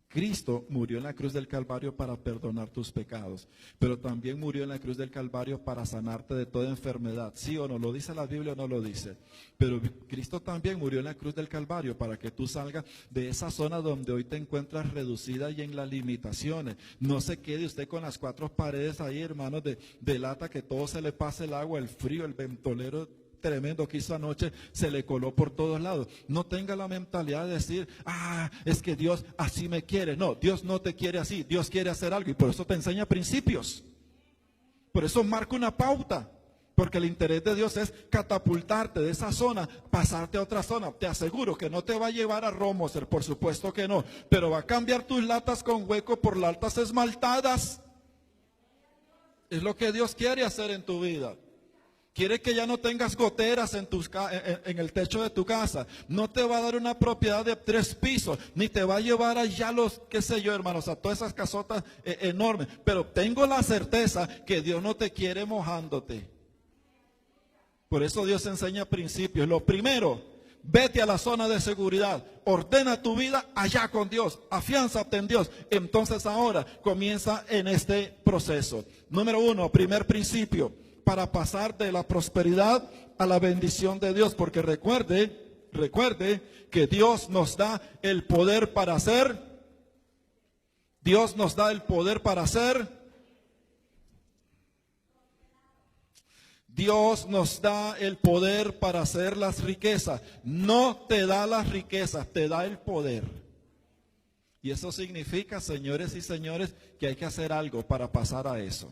Cristo murió en la cruz del Calvario para perdonar tus pecados, pero también murió en la cruz del Calvario para sanarte de toda enfermedad. ¿Sí o no? ¿Lo dice la Biblia o no lo dice? Pero Cristo también murió en la cruz del Calvario para que tú salgas de esa zona donde hoy te encuentras reducida y en las limitaciones. No se quede usted con las 4 paredes ahí, hermanos, de lata, que todo se le pase el agua, el frío, el ventolero tremendo que hizo anoche, se le coló por todos lados. No tenga la mentalidad de decir, es que Dios así me quiere. No, Dios no te quiere así, Dios quiere hacer algo y por eso te enseña principios. Por eso marca una pauta. Porque el interés de Dios es catapultarte de esa zona, pasarte a otra zona. Te aseguro que no te va a llevar a Romoser, por supuesto que no. Pero va a cambiar tus latas con hueco por latas esmaltadas. Es lo que Dios quiere hacer en tu vida. Quiere que ya no tengas goteras en el techo de tu casa. No te va a dar una propiedad de 3 pisos, ni te va a llevar allá los, qué sé yo, hermanos, a todas esas casotas enormes. Pero tengo la certeza que Dios no te quiere mojándote. Por eso Dios enseña principios. Lo primero, vete a la zona de seguridad. Ordena tu vida allá con Dios. Afiánzate en Dios. Entonces ahora comienza en este proceso. Número 1, primer principio. Para pasar de la prosperidad a la bendición de Dios. Porque recuerde que Dios nos da el poder para hacer. Dios nos da el poder para hacer. Dios nos da el poder para hacer las riquezas. No te da las riquezas, te da el poder. Y eso significa, señores y señores, que hay que hacer algo para pasar a eso.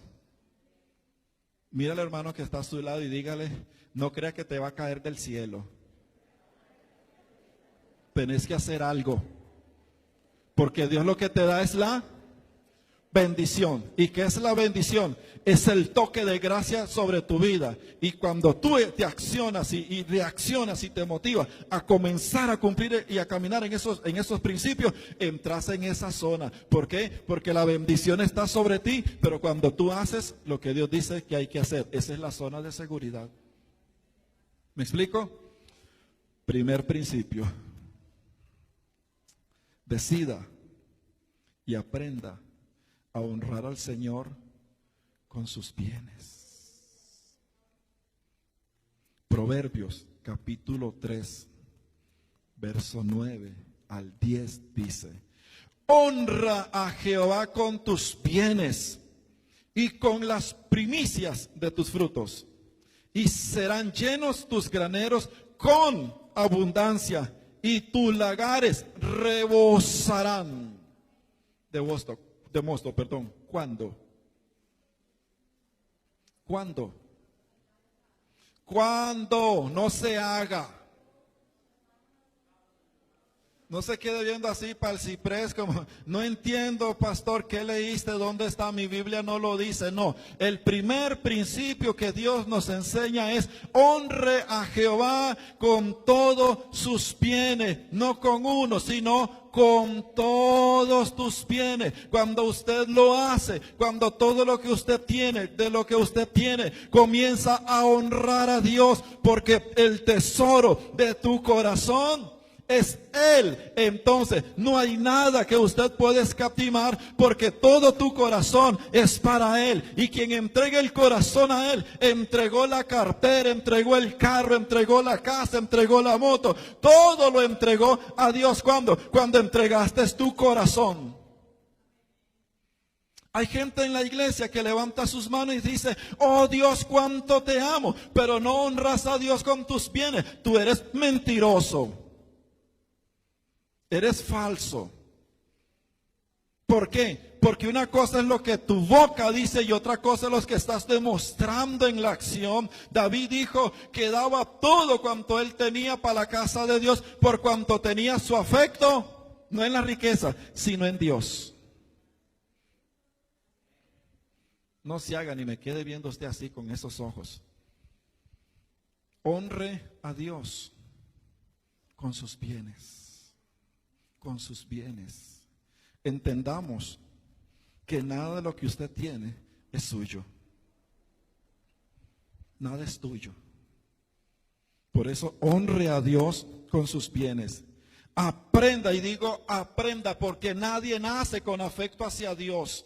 Mira al hermano que está a su lado y dígale, no crea que te va a caer del cielo. Tenés que hacer algo. Porque Dios lo que te da es la bendición. ¿Y qué es la bendición? Es el toque de gracia sobre tu vida. Y cuando tú te accionas y reaccionas y te motivas a comenzar a cumplir y a caminar en esos principios, entras en esa zona. ¿Por qué? Porque la bendición está sobre ti, pero cuando tú haces lo que Dios dice que hay que hacer, esa es la zona de seguridad. ¿Me explico? Primer principio. Decida y aprenda a honrar al Señor con sus bienes. Proverbios capítulo 3, verso 9 al 10 dice: honra a Jehová con tus bienes y con las primicias de tus frutos, y serán llenos tus graneros con abundancia, y tus lagares rebosarán de mosto. ¿Cuándo? ¿Cuándo? ¿Cuándo? No se haga. No se quede viendo así para el ciprés como, no entiendo, pastor, ¿qué leíste? ¿Dónde está? Mi Biblia no lo dice. No, el primer principio que Dios nos enseña es honre a Jehová con todos sus bienes, no con uno, sino con todos tus bienes. Cuando usted lo hace, cuando todo lo que usted tiene, de lo que usted tiene, comienza a honrar a Dios, porque el tesoro de tu corazón es Él. Entonces no hay nada que usted pueda escatimar, porque todo tu corazón es para Él. Y quien entrega el corazón a Él, entregó la cartera, entregó el carro, entregó la casa, entregó la moto. Todo lo entregó a Dios. Cuando entregaste tu corazón. Hay gente en la iglesia que levanta sus manos y dice: oh Dios, cuánto te amo, pero no honras a Dios con tus bienes. Tú eres mentiroso. Eres falso. ¿Por qué? Porque una cosa es lo que tu boca dice y otra cosa es lo que estás demostrando en la acción. David dijo que daba todo cuanto él tenía para la casa de Dios, por cuanto tenía su afecto, no en la riqueza, sino en Dios. No se haga ni me quede viendo usted así con esos ojos. Honre a Dios con sus bienes. Con sus bienes. Entendamos que nada de lo que usted tiene es suyo. Nada es tuyo. Por eso honre a Dios con sus bienes. Aprenda, y digo aprenda, porque nadie nace con afecto hacia Dios.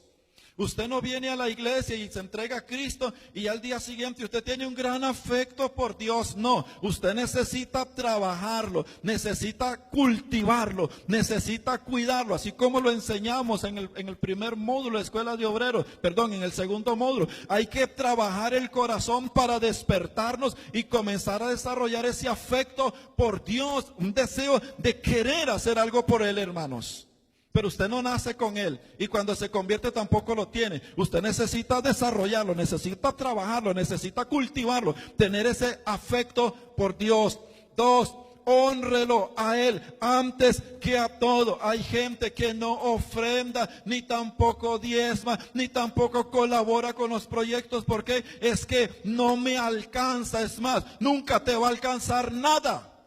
Usted no viene a la iglesia y se entrega a Cristo y al día siguiente usted tiene un gran afecto por Dios. No, usted necesita trabajarlo, necesita cultivarlo, necesita cuidarlo, así como lo enseñamos en el primer módulo de Escuela de Obreros, en el segundo módulo. Hay que trabajar el corazón para despertarnos y comenzar a desarrollar ese afecto por Dios, un deseo de querer hacer algo por Él, hermanos. Pero usted no nace con él y cuando se convierte tampoco lo tiene. Usted necesita desarrollarlo, necesita trabajarlo, necesita cultivarlo, tener ese afecto por Dios. 2, hónrelo a Él antes que a todo. Hay gente que no ofrenda, ni tampoco diezma, ni tampoco colabora con los proyectos. ¿Por qué? Es que no me alcanza. Es más, nunca te va a alcanzar nada.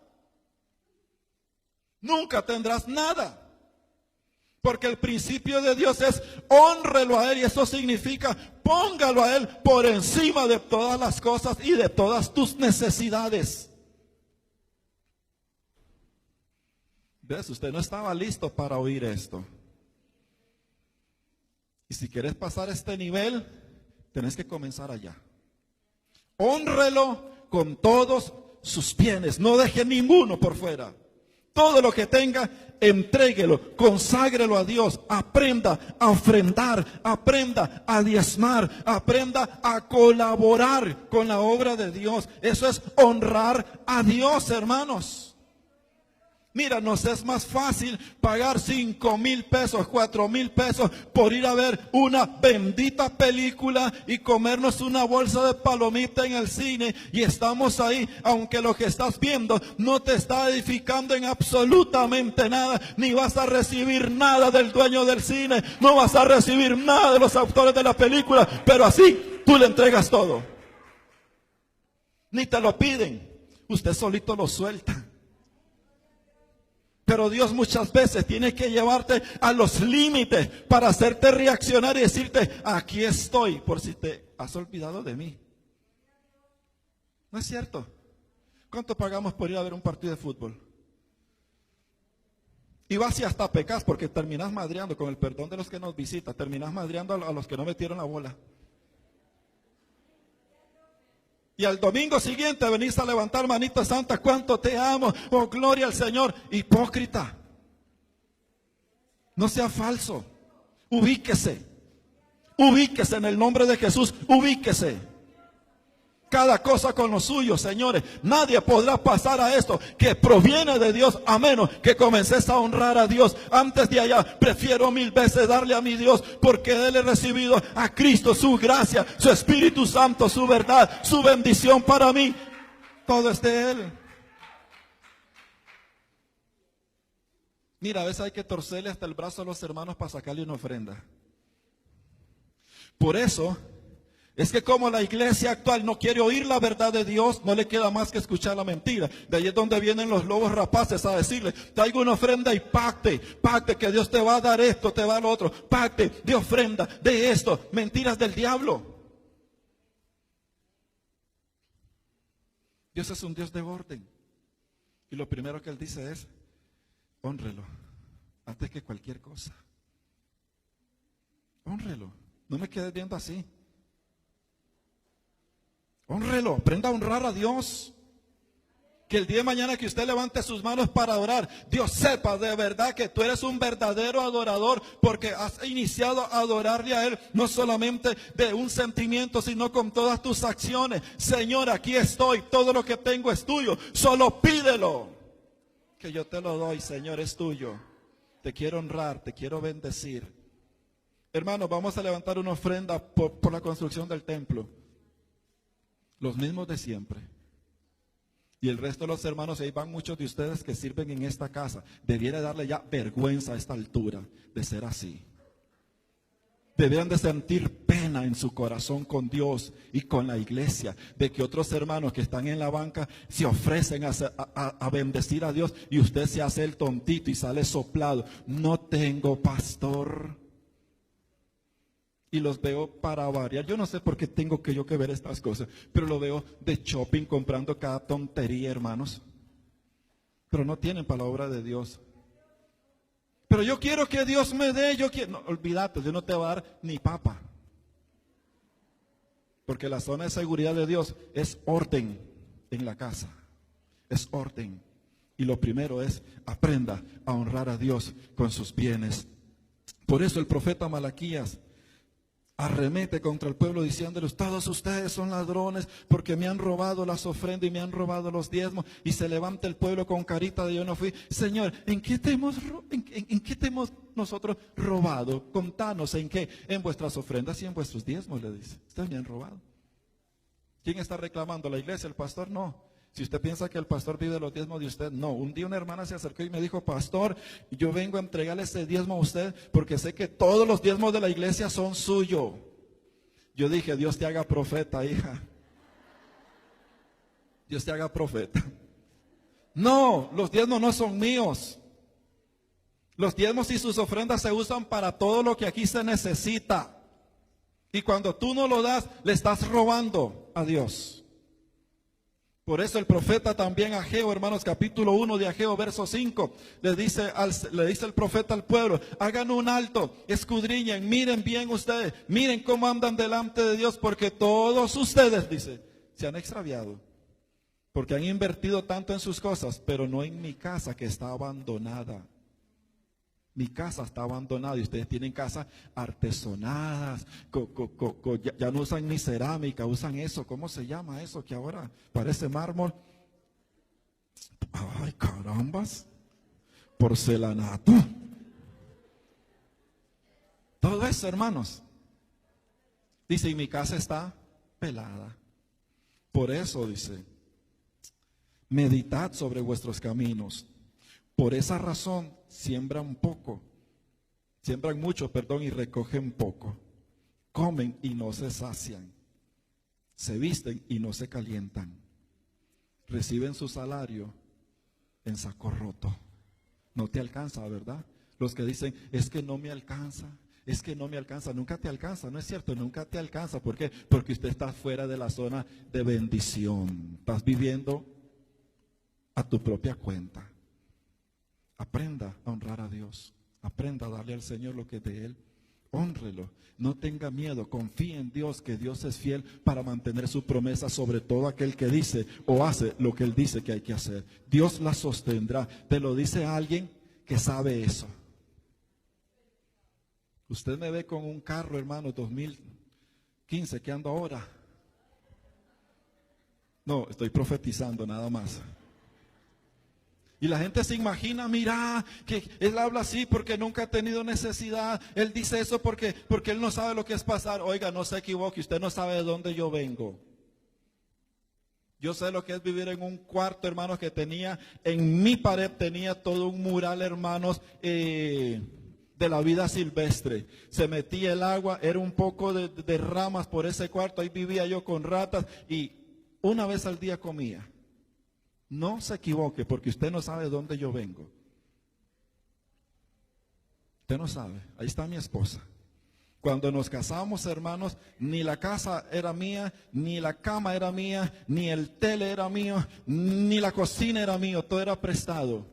Nunca tendrás nada. Porque el principio de Dios es hónrelo a Él, y eso significa póngalo a Él por encima de todas las cosas y de todas tus necesidades. ¿Ves? Usted no estaba listo para oír esto. Y si quieres pasar este nivel, tenés que comenzar allá. Hónrelo con todos sus bienes, no deje ninguno por fuera. Todo lo que tenga, entréguelo, conságrelo a Dios. Aprenda a ofrendar, aprenda a diezmar, aprenda a colaborar con la obra de Dios. Eso es honrar a Dios, hermanos. Mira, nos es más fácil pagar 5,000 pesos, 4,000 pesos por ir a ver una bendita película y comernos una bolsa de palomita en el cine, y estamos ahí, aunque lo que estás viendo no te está edificando en absolutamente nada, ni vas a recibir nada del dueño del cine, no vas a recibir nada de los autores de la película, pero así tú le entregas todo. Ni te lo piden, usted solito lo suelta. Pero Dios muchas veces tiene que llevarte a los límites para hacerte reaccionar y decirte, aquí estoy, por si te has olvidado de mí. ¿No es cierto? ¿Cuánto pagamos por ir a ver un partido de fútbol? Y vas y hasta pecas porque terminas madreando, con el perdón de los que nos visitan, terminas madreando a los que no metieron la bola. Y al domingo siguiente venís a levantar manito santa, cuánto te amo, oh gloria al Señor. Hipócrita, no sea falso, ubíquese en el nombre de Jesús, ubíquese. Cada cosa con lo suyo, señores. Nadie podrá pasar a esto que proviene de Dios, a menos que comences a honrar a Dios. Antes de allá, prefiero 1000 veces darle a mi Dios, porque de Él he recibido a Cristo, su gracia, su Espíritu Santo, su verdad, su bendición para mí. Todo es de Él. Mira, a veces hay que torcerle hasta el brazo a los hermanos para sacarle una ofrenda. Por eso es que como la iglesia actual no quiere oír la verdad de Dios, no le queda más que escuchar la mentira. De ahí es donde vienen los lobos rapaces a decirle, traiga una ofrenda y pacte que Dios te va a dar esto, te va a dar lo otro, pacte de ofrenda, de esto, mentiras del diablo. Dios es un Dios de orden. Y lo primero que Él dice es, hónrelo, antes que cualquier cosa. Hónrelo, no me quedes viendo así. Hónrelo, aprenda a honrar a Dios. Que el día de mañana que usted levante sus manos para orar, Dios sepa de verdad que tú eres un verdadero adorador, porque has iniciado a adorarle a Él, no solamente de un sentimiento, sino con todas tus acciones. Señor, aquí estoy, todo lo que tengo es tuyo, solo pídelo, que yo te lo doy, Señor, es tuyo. Te quiero honrar, te quiero bendecir. Hermanos, vamos a levantar una ofrenda por la construcción del templo. Los mismos de siempre. Y el resto de los hermanos, ahí van muchos de ustedes que sirven en esta casa. Debiera darle ya vergüenza a esta altura de ser así. Debieran de sentir pena en su corazón con Dios y con la iglesia, de que otros hermanos que están en la banca se ofrecen a bendecir a Dios, y usted se hace el tontito y sale soplado. No tengo pastor. Y los veo para variar. Yo no sé por qué tengo que ver estas cosas, pero lo veo de shopping comprando cada tontería, hermanos. Pero no tienen para la obra de Dios. Pero yo quiero que Dios me dé, yo quiero. No, olvídate, Dios no te va a dar ni papa. Porque la zona de seguridad de Dios es orden en la casa. Es orden. Y lo primero es, aprenda a honrar a Dios con sus bienes. Por eso el profeta Malaquías arremete contra el pueblo diciéndoles: todos ustedes son ladrones porque me han robado las ofrendas y me han robado los diezmos. Y se levanta el pueblo con carita de yo no fui. Señor, ¿en qué te hemos nosotros robado? Contanos en qué. En vuestras ofrendas y en vuestros diezmos, le dice. Ustedes me han robado. ¿Quién está reclamando? ¿La iglesia? ¿El pastor? No. Si usted piensa que el pastor vive los diezmos de usted, no. Un día una hermana se acercó y me dijo: pastor, yo vengo a entregarle ese diezmo a usted porque sé que todos los diezmos de la iglesia son suyos. Yo dije: Dios te haga profeta, hija. Dios te haga profeta. No, los diezmos no son míos. Los diezmos y sus ofrendas se usan para todo lo que aquí se necesita. Y cuando tú no lo das, le estás robando a Dios. Por eso el profeta también Ageo, hermanos, capítulo 1 de Ageo, verso 5, le dice el profeta al pueblo: hagan un alto, escudriñen, miren bien ustedes, miren cómo andan delante de Dios, porque todos ustedes, dice, se han extraviado, porque han invertido tanto en sus cosas, pero no en mi casa que está abandonada. Mi casa está abandonada y ustedes tienen casas artesonadas, ya no usan ni cerámica, usan eso, ¿cómo se llama eso que ahora parece mármol? Ay, carambas, porcelanato. Todo eso, hermanos. Dice: y mi casa está pelada. Por eso dice: meditad sobre vuestros caminos. Por esa razón siembran mucho, y recogen poco. Comen y no se sacian. Se visten y no se calientan. Reciben su salario en saco roto. No te alcanza, ¿verdad? Los que dicen: es que no me alcanza, es que no me alcanza. Nunca te alcanza, ¿no es cierto? Nunca te alcanza. ¿Por qué? Porque usted está fuera de la zona de bendición. Estás viviendo a tu propia cuenta. Aprenda a honrar a Dios. Aprenda a darle al Señor lo que es de Él. Hónrelo. No tenga miedo. Confíe en Dios, que Dios es fiel para mantener su promesa sobre todo aquel que dice o hace lo que Él dice que hay que hacer. Dios la sostendrá. Te lo dice alguien que sabe eso. Usted me ve con un carro, hermano, 2015, que ando ahora. No, estoy profetizando nada más. Y la gente se imagina: mira, que él habla así porque nunca ha tenido necesidad. Él dice eso porque él no sabe lo que es pasar. Oiga, no se equivoque, usted no sabe de dónde yo vengo. Yo sé lo que es vivir en un cuarto, hermanos, que tenía, en mi pared tenía todo un mural, hermanos, de la vida silvestre. Se metía el agua, era un poco de ramas por ese cuarto. Ahí vivía yo con ratas y una vez al día comía. No se equivoque, porque usted no sabe de dónde yo vengo. Usted no sabe. Ahí está mi esposa. Cuando nos casamos, hermanos, ni la casa era mía, ni la cama era mía, ni el tele era mío, ni la cocina era mío. Todo era prestado.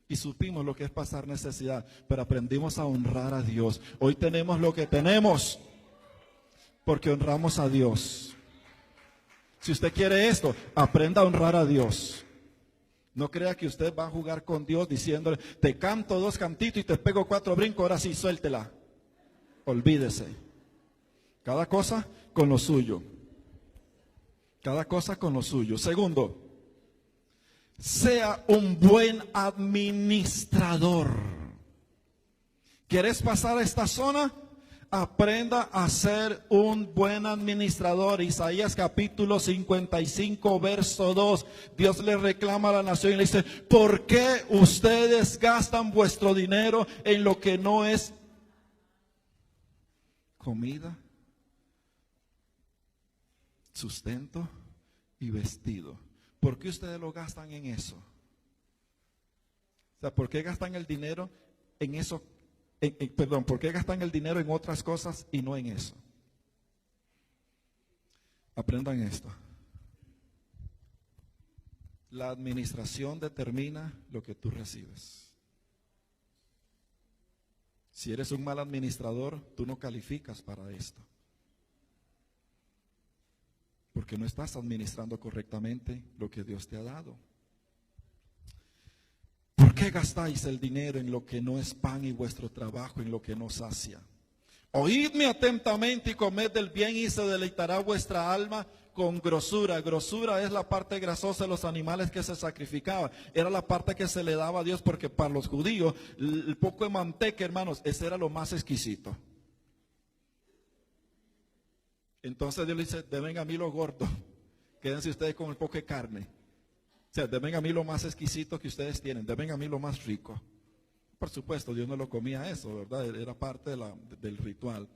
Y supimos lo que es pasar necesidad, pero aprendimos a honrar a Dios. Hoy tenemos lo que tenemos porque honramos a Dios. Si usted quiere esto, aprenda a honrar a Dios. No crea que usted va a jugar con Dios diciéndole: te canto 2 cantitos y te pego 4 brincos, ahora sí, suéltela. Olvídese. Cada cosa con lo suyo. Cada cosa con lo suyo. Segundo, sea un buen administrador. ¿Quieres pasar a esta zona? Aprenda a ser un buen administrador. Isaías capítulo 55, verso 2. Dios le reclama a la nación y le dice: ¿por qué ustedes gastan vuestro dinero en lo que no es comida, sustento y vestido? ¿Por qué ustedes lo gastan en eso? O sea, ¿por qué gastan el dinero en eso? ¿Por qué gastan el dinero en otras cosas y no en eso? Aprendan esto. La administración determina lo que tú recibes. Si eres un mal administrador, tú no calificas para esto. Porque no estás administrando correctamente lo que Dios te ha dado. ¿Por qué gastáis el dinero en lo que no es pan y vuestro trabajo en lo que no sacia? Oídme atentamente y comed del bien y se deleitará vuestra alma con grosura. Grosura es la parte grasosa de los animales que se sacrificaban. Era la parte que se le daba a Dios porque para los judíos el poco de manteca, hermanos, ese era lo más exquisito. Entonces Dios le dice, denme a mí lo gordo, quédense ustedes con el poco de carne. O sea, denme a mí lo más exquisito que ustedes tienen, denme a mí lo más rico. Por supuesto, Dios no lo comía eso, ¿verdad? Era parte del ritual.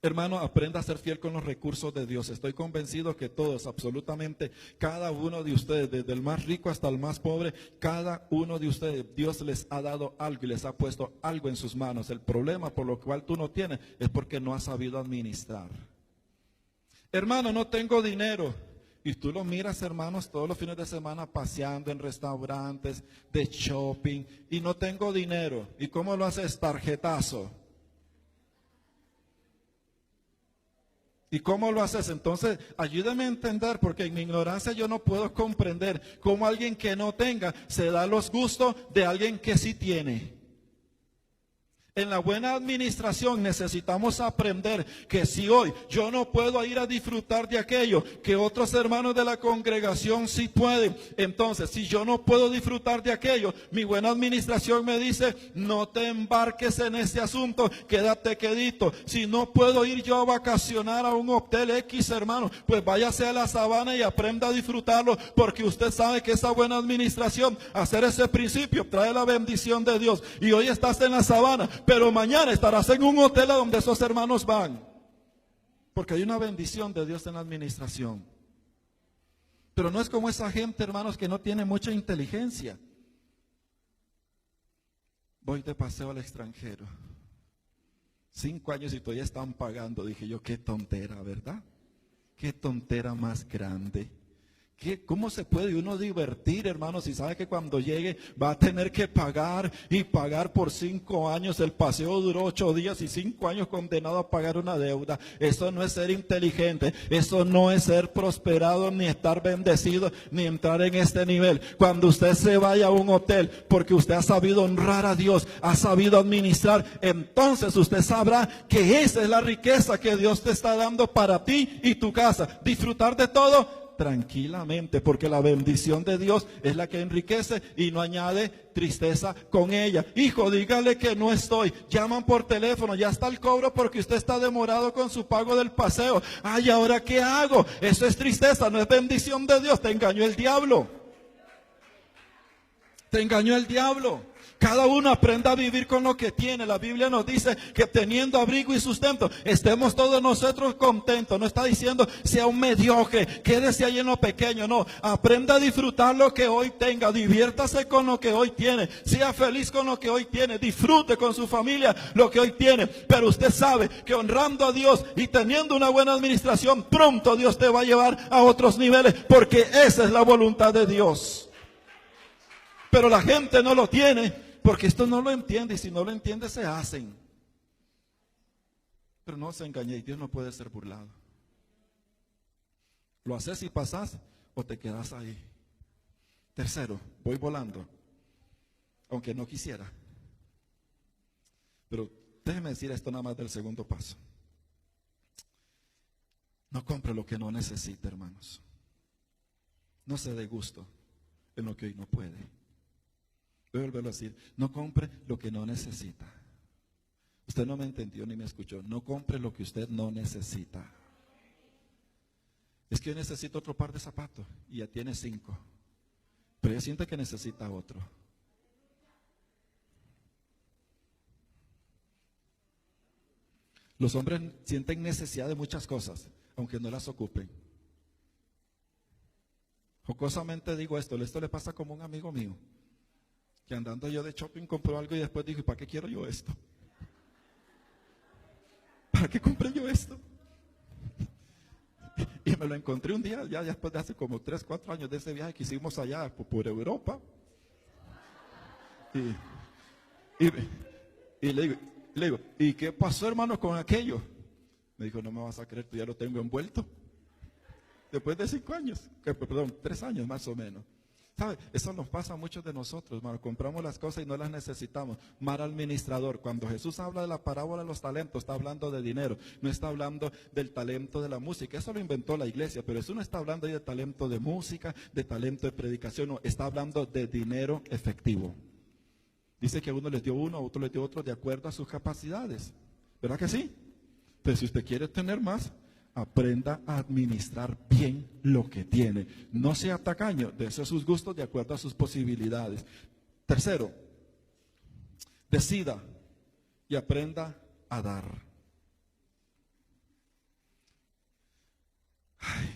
Hermano, aprenda a ser fiel con los recursos de Dios. Estoy convencido que todos, absolutamente cada uno de ustedes, desde el más rico hasta el más pobre, cada uno de ustedes, Dios les ha dado algo y les ha puesto algo en sus manos. El problema por lo cual tú no tienes es porque no has sabido administrar. Hermano, no tengo dinero. Y tú lo miras, hermanos, todos los fines de semana paseando en restaurantes, de shopping, y no tengo dinero. ¿Y cómo lo haces? Tarjetazo. ¿Y cómo lo haces? Entonces, ayúdame a entender, porque en mi ignorancia yo no puedo comprender cómo alguien que no tenga se da los gustos de alguien que sí tiene. En la buena administración necesitamos aprender que si hoy yo no puedo ir a disfrutar de aquello que otros hermanos de la congregación sí pueden, entonces si yo no puedo disfrutar de aquello, mi buena administración me dice, no te embarques en ese asunto, quédate quedito. Si no puedo ir yo a vacacionar a un hotel X, hermano, pues váyase a la sabana y aprenda a disfrutarlo, porque usted sabe que esa buena administración, hacer ese principio, trae la bendición de Dios. Y hoy estás en la sabana, pero mañana estarás en un hotel a donde esos hermanos van. Porque hay una bendición de Dios en la administración. Pero no es como esa gente, hermanos, que no tiene mucha inteligencia. Voy de paseo al extranjero. 5 años y todavía están pagando. Dije yo, qué tontera, ¿verdad? Qué tontera más grande. ¿Cómo se puede uno divertir, hermano, si sabe que cuando llegue va a tener que pagar y pagar por 5 años? El paseo duró 8 días y 5 años condenado a pagar una deuda. Eso no es ser inteligente, eso no es ser prosperado, ni estar bendecido, ni entrar en este nivel. Cuando usted se vaya a un hotel porque usted ha sabido honrar a Dios, ha sabido administrar, entonces usted sabrá que esa es la riqueza que Dios te está dando para ti y tu casa. Disfrutar de todo tranquilamente, porque la bendición de Dios es la que enriquece y no añade tristeza con ella. Hijo, dígale que no estoy. Llaman por teléfono, ya está el cobro porque usted está demorado con su pago del paseo. Ay, ¿ahora qué hago? Eso es tristeza, no es bendición de Dios. Te engañó el diablo. Te engañó el diablo. Cada uno aprenda a vivir con lo que tiene. La Biblia nos dice que teniendo abrigo y sustento, estemos todos nosotros contentos. No está diciendo sea un mediocre, quédese ahí en lo pequeño. No, aprenda a disfrutar lo que hoy tenga. Diviértase con lo que hoy tiene. Sea feliz con lo que hoy tiene. Disfrute con su familia lo que hoy tiene. Pero usted sabe que honrando a Dios y teniendo una buena administración, pronto Dios te va a llevar a otros niveles, porque esa es la voluntad de Dios. Pero la gente no lo tiene, porque esto no lo entiende, y si no lo entiende se hacen. Pero no se engañe, Dios no puede ser burlado. Lo haces y pasas o te quedas ahí. Tercero, voy volando, aunque no quisiera. Pero déjeme decir esto nada más del segundo paso. No compre lo que no necesita, hermanos. No se dé gusto en lo que hoy no puede. Voy a volverlo a decir, no compre lo que no necesita. Usted no me entendió ni me escuchó. No compre lo que usted no necesita. Es que yo necesito otro par de zapatos y ya tiene 5. Pero ella siente que necesita otro. Los hombres sienten necesidad de muchas cosas, aunque no las ocupen. Jocosamente digo esto le pasa como un amigo mío, que andando yo de shopping compró algo y después dijo, ¿y para qué quiero yo esto? ¿Para qué compré yo esto? Y me lo encontré un día, ya después de hace como 3, 4 años de ese viaje que hicimos allá por Europa. Y le digo, ¿y qué pasó, hermano, con aquello? Me dijo, no me vas a creer, tú ya lo tengo envuelto. Después de 5 años, perdón, 3 años más o menos. ¿Sabe? Eso nos pasa a muchos de nosotros, hermano. Compramos las cosas y no las necesitamos. Mal administrador. Cuando Jesús habla de la parábola de los talentos, está hablando de dinero. No está hablando del talento de la música. Eso lo inventó la iglesia, pero eso no está hablando ahí de talento de música, de talento de predicación. No, está hablando de dinero efectivo. Dice que a uno les dio uno, a otro les dio otro, de acuerdo a sus capacidades. ¿Verdad que sí? Pero si usted quiere tener más, aprenda a administrar bien lo que tiene. No sea tacaño, dése sus gustos de acuerdo a sus posibilidades. Tercero, decida y aprenda a dar. Ay.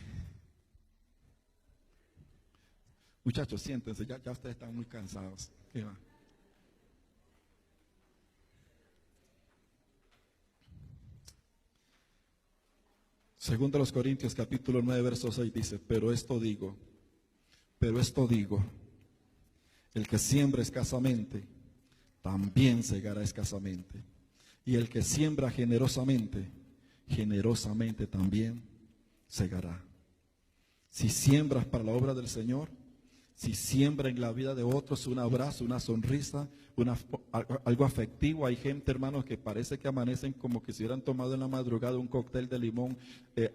Muchachos, siéntense, ya ustedes están muy cansados. ¿Qué va? Segundo los Corintios capítulo 9 verso 6 dice, pero esto digo, el que siembra escasamente, también segará escasamente. Y el que siembra generosamente, generosamente también segará. Si siembras para la obra del Señor, si siembra en la vida de otros un abrazo, una sonrisa, algo afectivo. Hay gente, hermanos, que parece que amanecen como que si hubieran tomado en la madrugada un cóctel de limón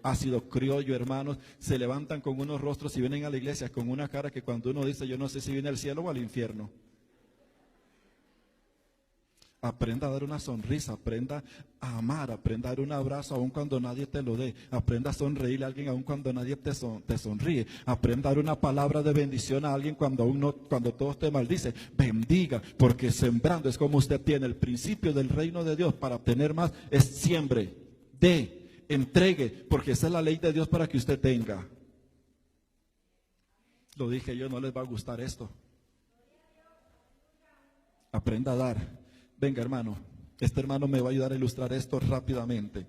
ácido criollo, hermanos. Se levantan con unos rostros y vienen a la iglesia con una cara que cuando uno dice, yo no sé si viene al cielo o al infierno. Aprenda a dar una sonrisa, aprenda a amar, aprenda a dar un abrazo aun cuando nadie te lo dé. Aprenda a sonreírle a alguien aun cuando nadie te sonríe. Aprenda a dar una palabra de bendición a alguien cuando todos te maldicen. Bendiga, porque sembrando es como usted tiene. El principio del reino de Dios para obtener más es siembre, dé, entregue, porque esa es la ley de Dios para que usted tenga. Lo dije yo, no les va a gustar esto. Aprenda a dar. Venga, hermano, este hermano me va a ayudar a ilustrar esto rápidamente.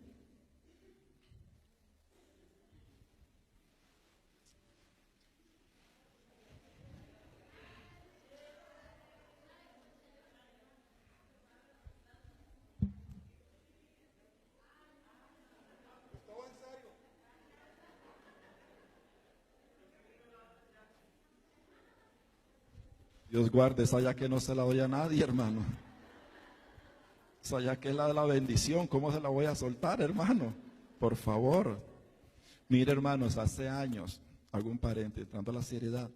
Dios guarde, esa ya que no se la doy a nadie, hermano. Esa ya que es la de la bendición, ¿cómo se la voy a soltar, hermano? Por favor. Mire, hermanos, hace años, hago un paréntesis, entrando a la seriedad,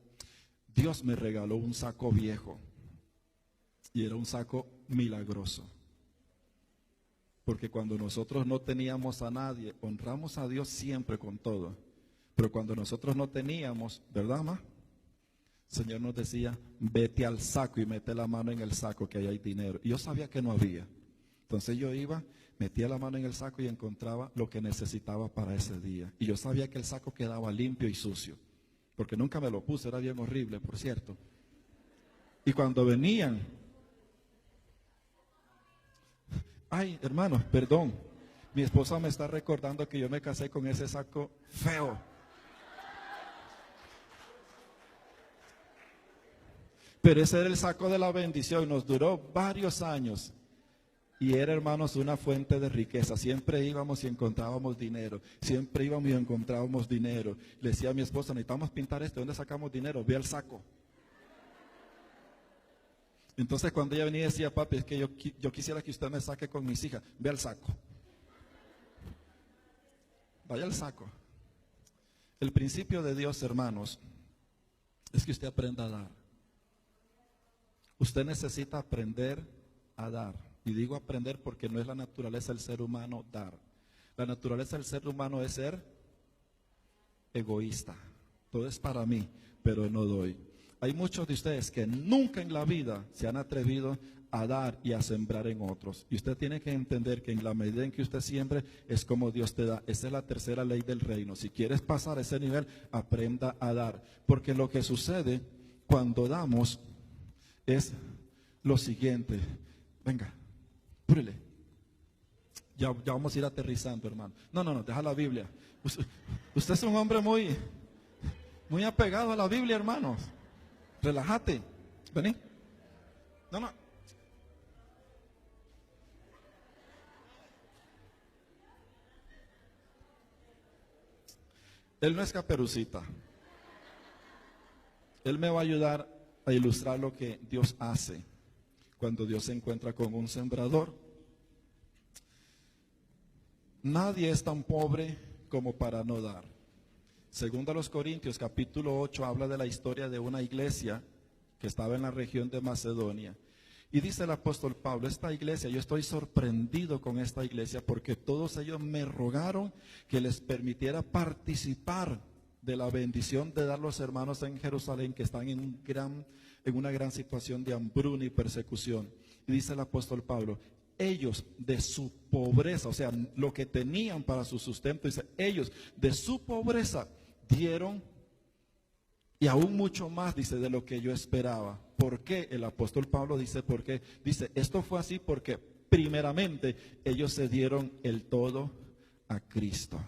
Dios me regaló un saco viejo y era un saco milagroso. Porque cuando nosotros no teníamos a nadie, honramos a Dios siempre con todo. Pero cuando nosotros no teníamos, ¿verdad, ma? El Señor nos decía, vete al saco y mete la mano en el saco que ahí hay dinero. Y yo sabía que no había. Entonces yo iba, metía la mano en el saco y encontraba lo que necesitaba para ese día. Y yo sabía que el saco quedaba limpio y sucio. Porque nunca me lo puse, era bien horrible, por cierto. Y cuando venían, ay, hermanos, perdón, mi esposa me está recordando que yo me casé con ese saco feo. Pero ese era el saco de la bendición, nos duró varios años. Y era, hermanos, una fuente de riqueza. Siempre íbamos y encontrábamos dinero. Siempre íbamos y encontrábamos dinero. Le decía a mi esposa, necesitamos pintar esto. ¿Dónde sacamos dinero? Ve al saco. Entonces cuando ella venía y decía, papi, es que yo quisiera que usted me saque con mis hijas. Ve al saco. Vaya al saco. El principio de Dios, hermanos, es que usted aprenda a dar. Usted necesita aprender a dar. Y digo aprender porque no es la naturaleza del ser humano dar. La naturaleza del ser humano es ser egoísta. Todo es para mí, pero no doy. Hay muchos de ustedes que nunca en la vida se han atrevido a dar y a sembrar en otros. Y usted tiene que entender que en la medida en que usted siembre es como Dios te da. Esa es la tercera ley del reino. Si quieres pasar a ese nivel, aprenda a dar. Porque lo que sucede cuando damos es lo siguiente. Venga. Púrele. Ya vamos a ir aterrizando, hermano. No, deja la Biblia. Usted es un hombre muy apegado a la Biblia, hermanos. Relájate. Vení. No. Él no es Caperucita. Él me va a ayudar a ilustrar lo que Dios hace cuando Dios se encuentra con un sembrador. Nadie es tan pobre como para no dar. Segundo a los Corintios, capítulo 8, habla de la historia de una iglesia que estaba en la región de Macedonia. Y dice el apóstol Pablo, esta iglesia, yo estoy sorprendido con esta iglesia porque todos ellos me rogaron que les permitiera participar de la bendición de dar los hermanos en Jerusalén que están en una gran situación de hambruna y persecución. Y dice el apóstol Pablo, ellos de su pobreza, o sea, lo que tenían para su sustento, dice, ellos de su pobreza dieron y aún mucho más, dice, de lo que yo esperaba. ¿Por qué? El apóstol Pablo dice, ¿por qué? Dice, esto fue así porque primeramente ellos se dieron el todo a Cristo.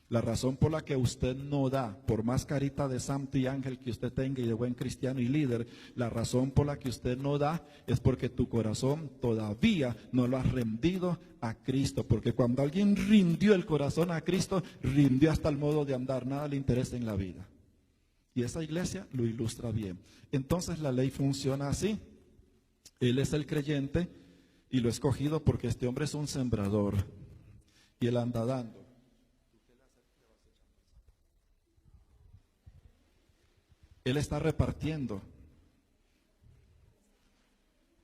La razón por la que usted no da, por más carita de santo y ángel que usted tenga y de buen cristiano y líder, la razón por la que usted no da es porque tu corazón todavía no lo ha rendido a Cristo. Porque cuando alguien rindió el corazón a Cristo, rindió hasta el modo de andar, nada le interesa en la vida. Y esa iglesia lo ilustra bien. Entonces la ley funciona así. Él es el creyente y lo he escogido porque este hombre es un sembrador y él anda dando. Él está repartiendo,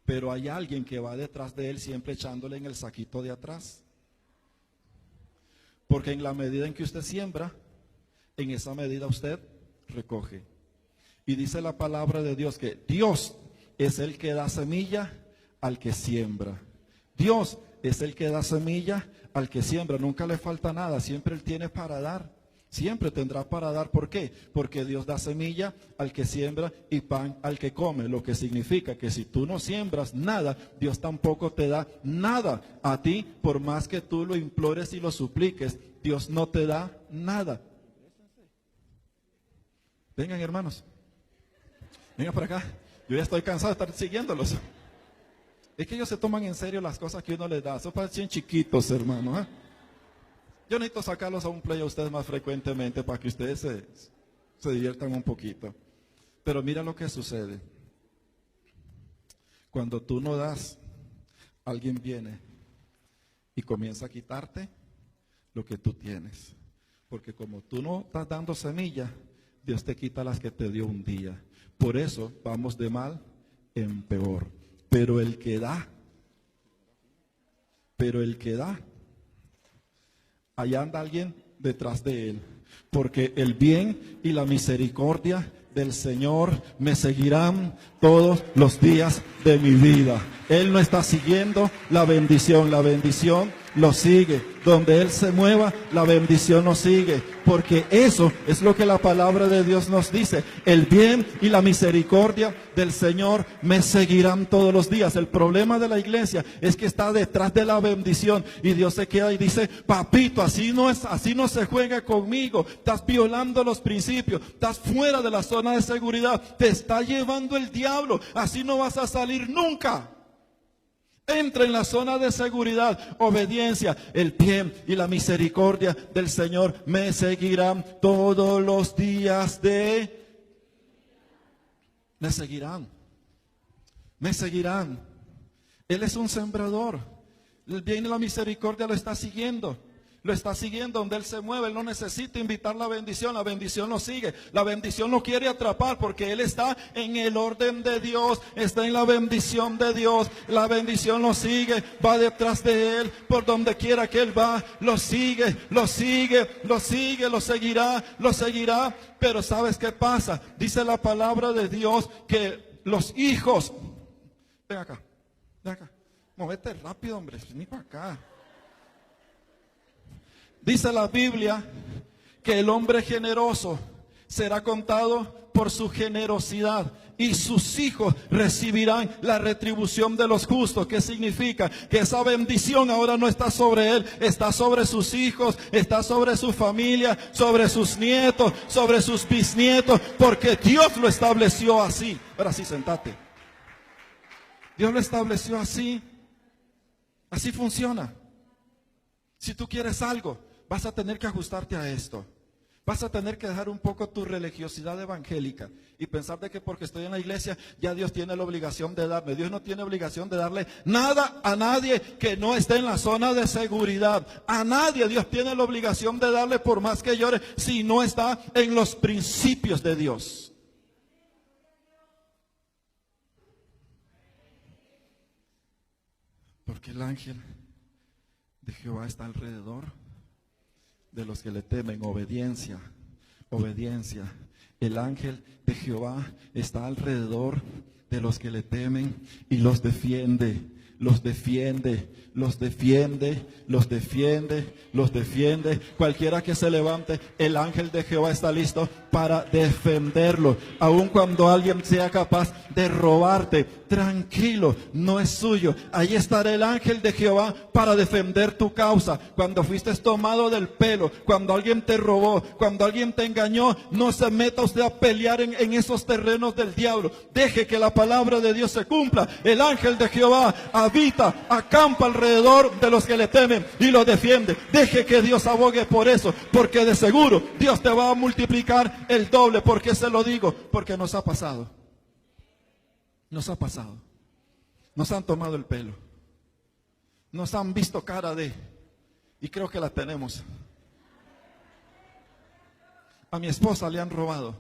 pero hay alguien que va detrás de él siempre echándole en el saquito de atrás. Porque en la medida en que usted siembra, en esa medida usted recoge. Y dice la palabra de Dios que Dios es el que da semilla al que siembra. Dios es el que da semilla al que siembra. Nunca le falta nada, siempre Él tiene para dar. Siempre tendrá para dar. ¿Por qué? Porque Dios da semilla al que siembra y pan al que come. Lo que significa que si tú no siembras nada, Dios tampoco te da nada a ti. Por más que tú lo implores y lo supliques, Dios no te da nada. Vengan, hermanos. Vengan para acá. Yo ya estoy cansado de estar siguiéndolos. Es que ellos se toman en serio las cosas que uno les da. Son parecen chiquitos, hermanos. Yo necesito sacarlos a un play a ustedes más frecuentemente para que ustedes se diviertan un poquito. Pero mira lo que sucede. Cuando tú no das, alguien viene y comienza a quitarte lo que tú tienes. Porque como tú no estás dando semilla, Dios te quita las que te dio un día. Por eso vamos de mal en peor. Pero el que da, allá anda alguien detrás de él, porque el bien y la misericordia del Señor me seguirán todos los días de mi vida. Él no está siguiendo la bendición lo sigue. Donde Él se mueva, la bendición nos sigue, porque eso es lo que la palabra de Dios nos dice. El bien y la misericordia del Señor me seguirán todos los días. El problema de la iglesia es que está detrás de la bendición y Dios se queda y dice, papito, así no se juega conmigo. Estás violando los principios, estás fuera de la zona de seguridad, te está llevando el diablo, así no vas a salir nunca. Entra en la zona de seguridad, obediencia, el bien y la misericordia del Señor me seguirán todos los días me seguirán. Él es un sembrador. El bien y la misericordia lo está siguiendo. Lo está siguiendo donde Él se mueve. Él no necesita invitar la bendición lo sigue. La bendición lo quiere atrapar porque Él está en el orden de Dios, está en la bendición de Dios. La bendición lo sigue, va detrás de Él, por donde quiera que Él va, lo sigue, lo seguirá. Pero ¿sabes qué pasa? Dice la palabra de Dios que los hijos, ven acá, móvete rápido, hombre, vení para acá. Dice la Biblia que el hombre generoso será contado por su generosidad y sus hijos recibirán la retribución de los justos. ¿Qué significa? Que esa bendición ahora no está sobre él, está sobre sus hijos, está sobre su familia, sobre sus nietos, sobre sus bisnietos, porque Dios lo estableció así. Ahora sí, sentate. Dios lo estableció así. Así funciona. Si tú quieres algo, vas a tener que ajustarte a esto. Vas a tener que dejar un poco tu religiosidad evangélica y pensar de que porque estoy en la iglesia ya Dios tiene la obligación de darme. Dios no tiene obligación de darle nada a nadie que no esté en la zona de seguridad. A nadie Dios tiene la obligación de darle por más que llore si no está en los principios de Dios. Porque el ángel de Jehová está alrededor de los que le temen. Obediencia, obediencia. El ángel de Jehová está alrededor de los que le temen y los defiende, los defiende, los defiende, los defiende, los defiende. Cualquiera que se levante, el ángel de Jehová está listo para defenderlo. Aun cuando alguien sea capaz de robarte, tranquilo, no es suyo. Ahí estará el ángel de Jehová para defender tu causa. Cuando fuiste tomado del pelo, cuando alguien te robó, cuando alguien te engañó, no se meta usted a pelear en esos terrenos del diablo. Deje que la palabra de Dios se cumpla. El ángel de Jehová habita, acampa alrededor de los que le temen y los defiende. Deje que Dios abogue por eso, porque de seguro Dios te va a multiplicar el doble. ¿Por qué se lo digo? Porque nos ha pasado. Nos ha pasado. Nos han tomado el pelo. Nos han visto cara de... Y creo que la tenemos. A mi esposa le han robado.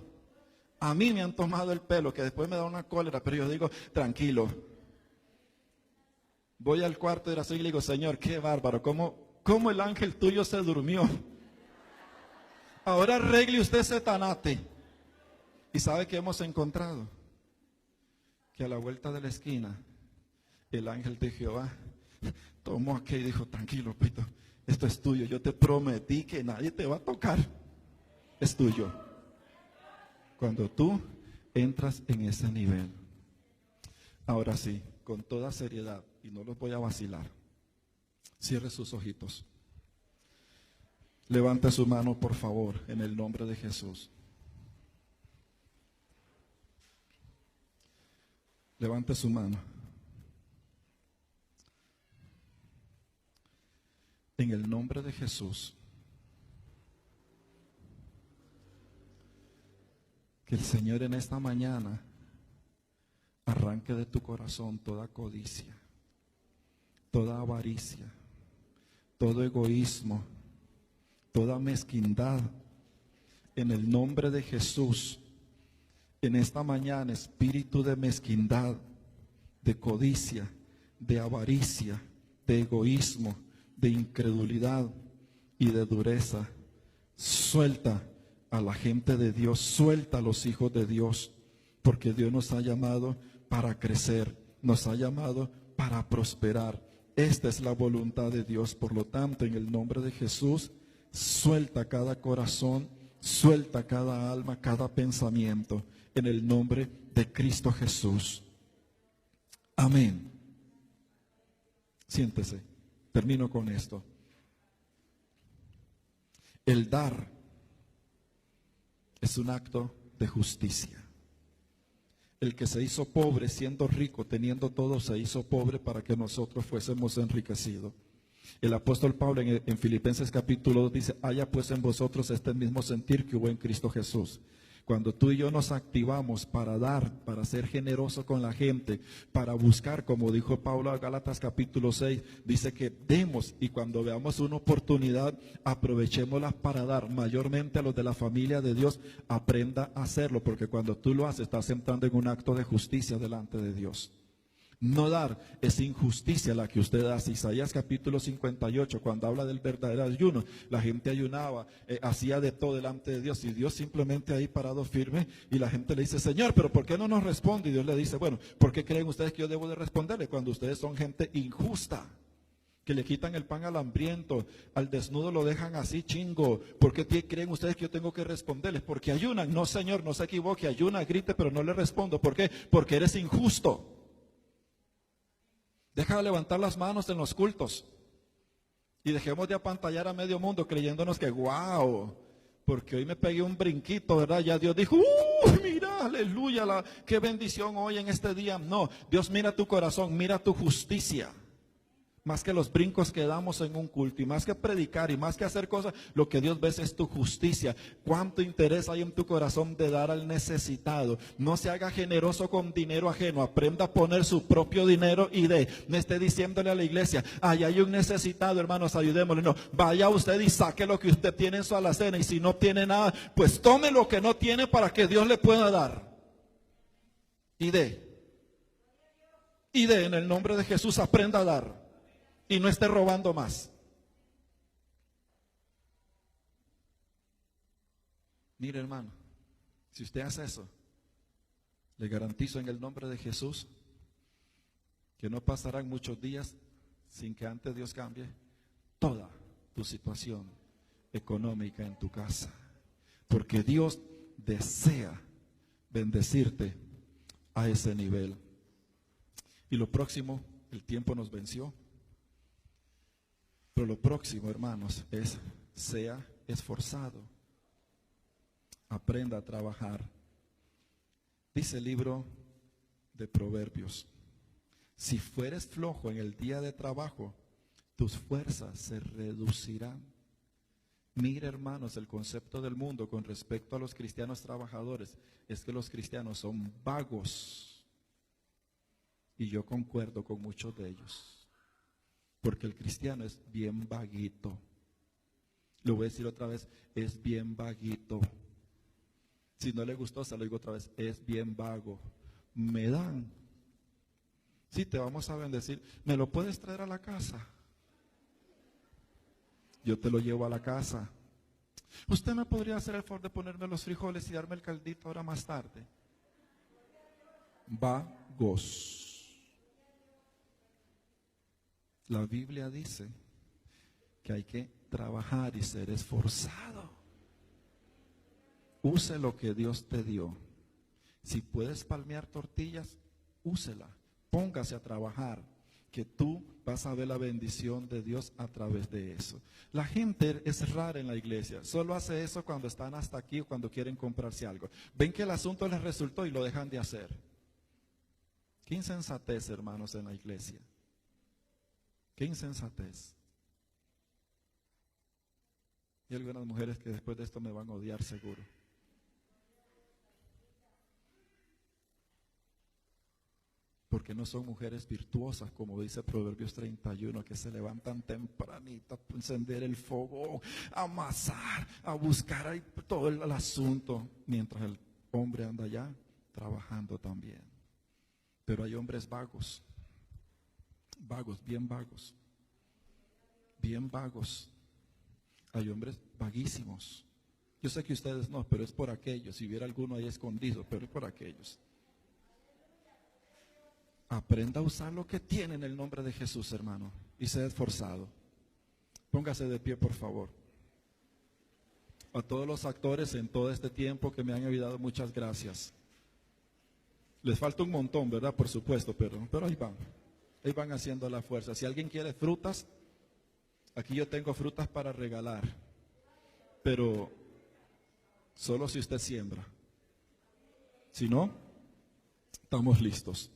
A mí me han tomado el pelo, que después me da una cólera, pero yo digo, tranquilo. Voy al cuarto de oración y le digo, Señor, qué bárbaro, ¿cómo el ángel tuyo se durmió? Ahora arregle usted ese tanate. ¿Y sabe qué hemos encontrado? Que a la vuelta de la esquina, el ángel de Jehová tomó aquí y dijo, tranquilo, Pito, esto es tuyo, yo te prometí que nadie te va a tocar, es tuyo. Cuando tú entras en ese nivel, ahora sí, con toda seriedad, y no los voy a vacilar, cierre sus ojitos, levante su mano por favor, en el nombre de Jesús. Levante su mano. En el nombre de Jesús, que el Señor en esta mañana arranque de tu corazón toda codicia, toda avaricia, todo egoísmo, toda mezquindad. En el nombre de Jesús, en esta mañana, espíritu de mezquindad, de codicia, de avaricia, de egoísmo, de incredulidad y de dureza, suelta a la gente de Dios, suelta a los hijos de Dios, porque Dios nos ha llamado para crecer, nos ha llamado para prosperar. Esta es la voluntad de Dios. Por lo tanto, en el nombre de Jesús, suelta cada corazón, suelta cada alma, cada pensamiento, en el nombre de Cristo Jesús. Amén. Siéntese. Termino con esto. El dar es un acto de justicia. El que se hizo pobre siendo rico, teniendo todo, se hizo pobre para que nosotros fuésemos enriquecidos. El apóstol Pablo en Filipenses capítulo 2 dice, haya pues en vosotros este mismo sentir que hubo en Cristo Jesús. Cuando tú y yo nos activamos para dar, para ser generoso con la gente, para buscar, como dijo Pablo a Gálatas capítulo 6, dice que demos, y cuando veamos una oportunidad, aprovechémosla para dar. Mayormente a los de la familia de Dios, aprenda a hacerlo, porque cuando tú lo haces, estás entrando en un acto de justicia delante de Dios. No dar es injusticia la que usted hace. Isaías capítulo 58, cuando habla del verdadero ayuno, la gente ayunaba, hacía de todo delante de Dios, y Dios simplemente ahí parado firme, y la gente le dice, Señor, pero ¿por qué no nos responde? Y Dios le dice, bueno, ¿por qué creen ustedes que yo debo de responderle cuando ustedes son gente injusta? Que le quitan el pan al hambriento, al desnudo lo dejan así chingo. ¿Por qué creen ustedes que yo tengo que responderles? Porque ayunan. No, Señor, no se equivoque, ayuna, grite, pero no le respondo. ¿Por qué? Porque eres injusto. Deja de levantar las manos en los cultos y dejemos de apantallar a medio mundo creyéndonos que wow, porque hoy me pegué un brinquito, ¿verdad? Ya Dios dijo, mira, aleluya, qué bendición hoy en este día. No, Dios mira tu corazón, mira tu justicia. Más que los brincos que damos en un culto, y más que predicar, y más que hacer cosas, lo que Dios ve es tu justicia. Cuánto interés hay en tu corazón de dar al necesitado. No se haga generoso con dinero ajeno. Aprenda a poner su propio dinero y no esté diciéndole a la iglesia, ay, hay un necesitado, hermanos, ayudémosle. No, vaya usted y saque lo que usted tiene en su alacena. Y si no tiene nada, pues tome lo que no tiene para que Dios le pueda dar. Y dé en el nombre de Jesús, aprenda a dar. Y no esté robando más. Mire, hermano, si usted hace eso, le garantizo en el nombre de Jesús que no pasarán muchos días sin que antes Dios cambie toda tu situación económica en tu casa. Porque Dios desea bendecirte a ese nivel. Y lo próximo, el tiempo nos venció. Pero lo próximo, hermanos, es sea esforzado. Aprenda a trabajar. Dice el libro de Proverbios: si fueres flojo en el día de trabajo, tus fuerzas se reducirán. Mire, hermanos, el concepto del mundo con respecto a los cristianos trabajadores es que los cristianos son vagos. Y yo concuerdo con muchos de ellos. Porque el cristiano es bien vaguito. Lo voy a decir otra vez, es bien vaguito. Si no le gustó, se lo digo otra vez, es bien vago. Me dan. Sí, te vamos a bendecir. ¿Me lo puedes traer a la casa? Yo te lo llevo a la casa. ¿Usted me podría hacer el favor de ponerme los frijoles y darme el caldito ahora más tarde? Vagos. La Biblia dice que hay que trabajar y ser esforzado. Use lo que Dios te dio. Si puedes palmear tortillas, úsela. Póngase a trabajar, que tú vas a ver la bendición de Dios a través de eso. La gente es rara en la iglesia. Solo hace eso cuando están hasta aquí o cuando quieren comprarse algo. Ven que el asunto les resultó y lo dejan de hacer. Qué insensatez, hermanos, en la iglesia. Qué insensatez. Y algunas mujeres que después de esto me van a odiar seguro. Porque no son mujeres virtuosas, como dice Proverbios 31, que se levantan tempranito a encender el fogón, a amasar, a buscar ahí todo el asunto, mientras el hombre anda allá trabajando también. Pero hay hombres vagos. Vagos, bien vagos. Bien vagos. Hay hombres vaguísimos. Yo sé que ustedes no, pero es por aquellos. Si hubiera alguno ahí escondido, pero es por aquellos. Aprenda a usar lo que tiene en el nombre de Jesús, hermano. Y sea esforzado. Póngase de pie, por favor. A todos los actores en todo este tiempo que me han ayudado, muchas gracias. Les falta un montón, ¿verdad? Por supuesto, pero ahí van. Ahí van haciendo la fuerza. Si alguien quiere frutas, aquí yo tengo frutas para regalar. Pero solo si usted siembra. Si no, estamos listos.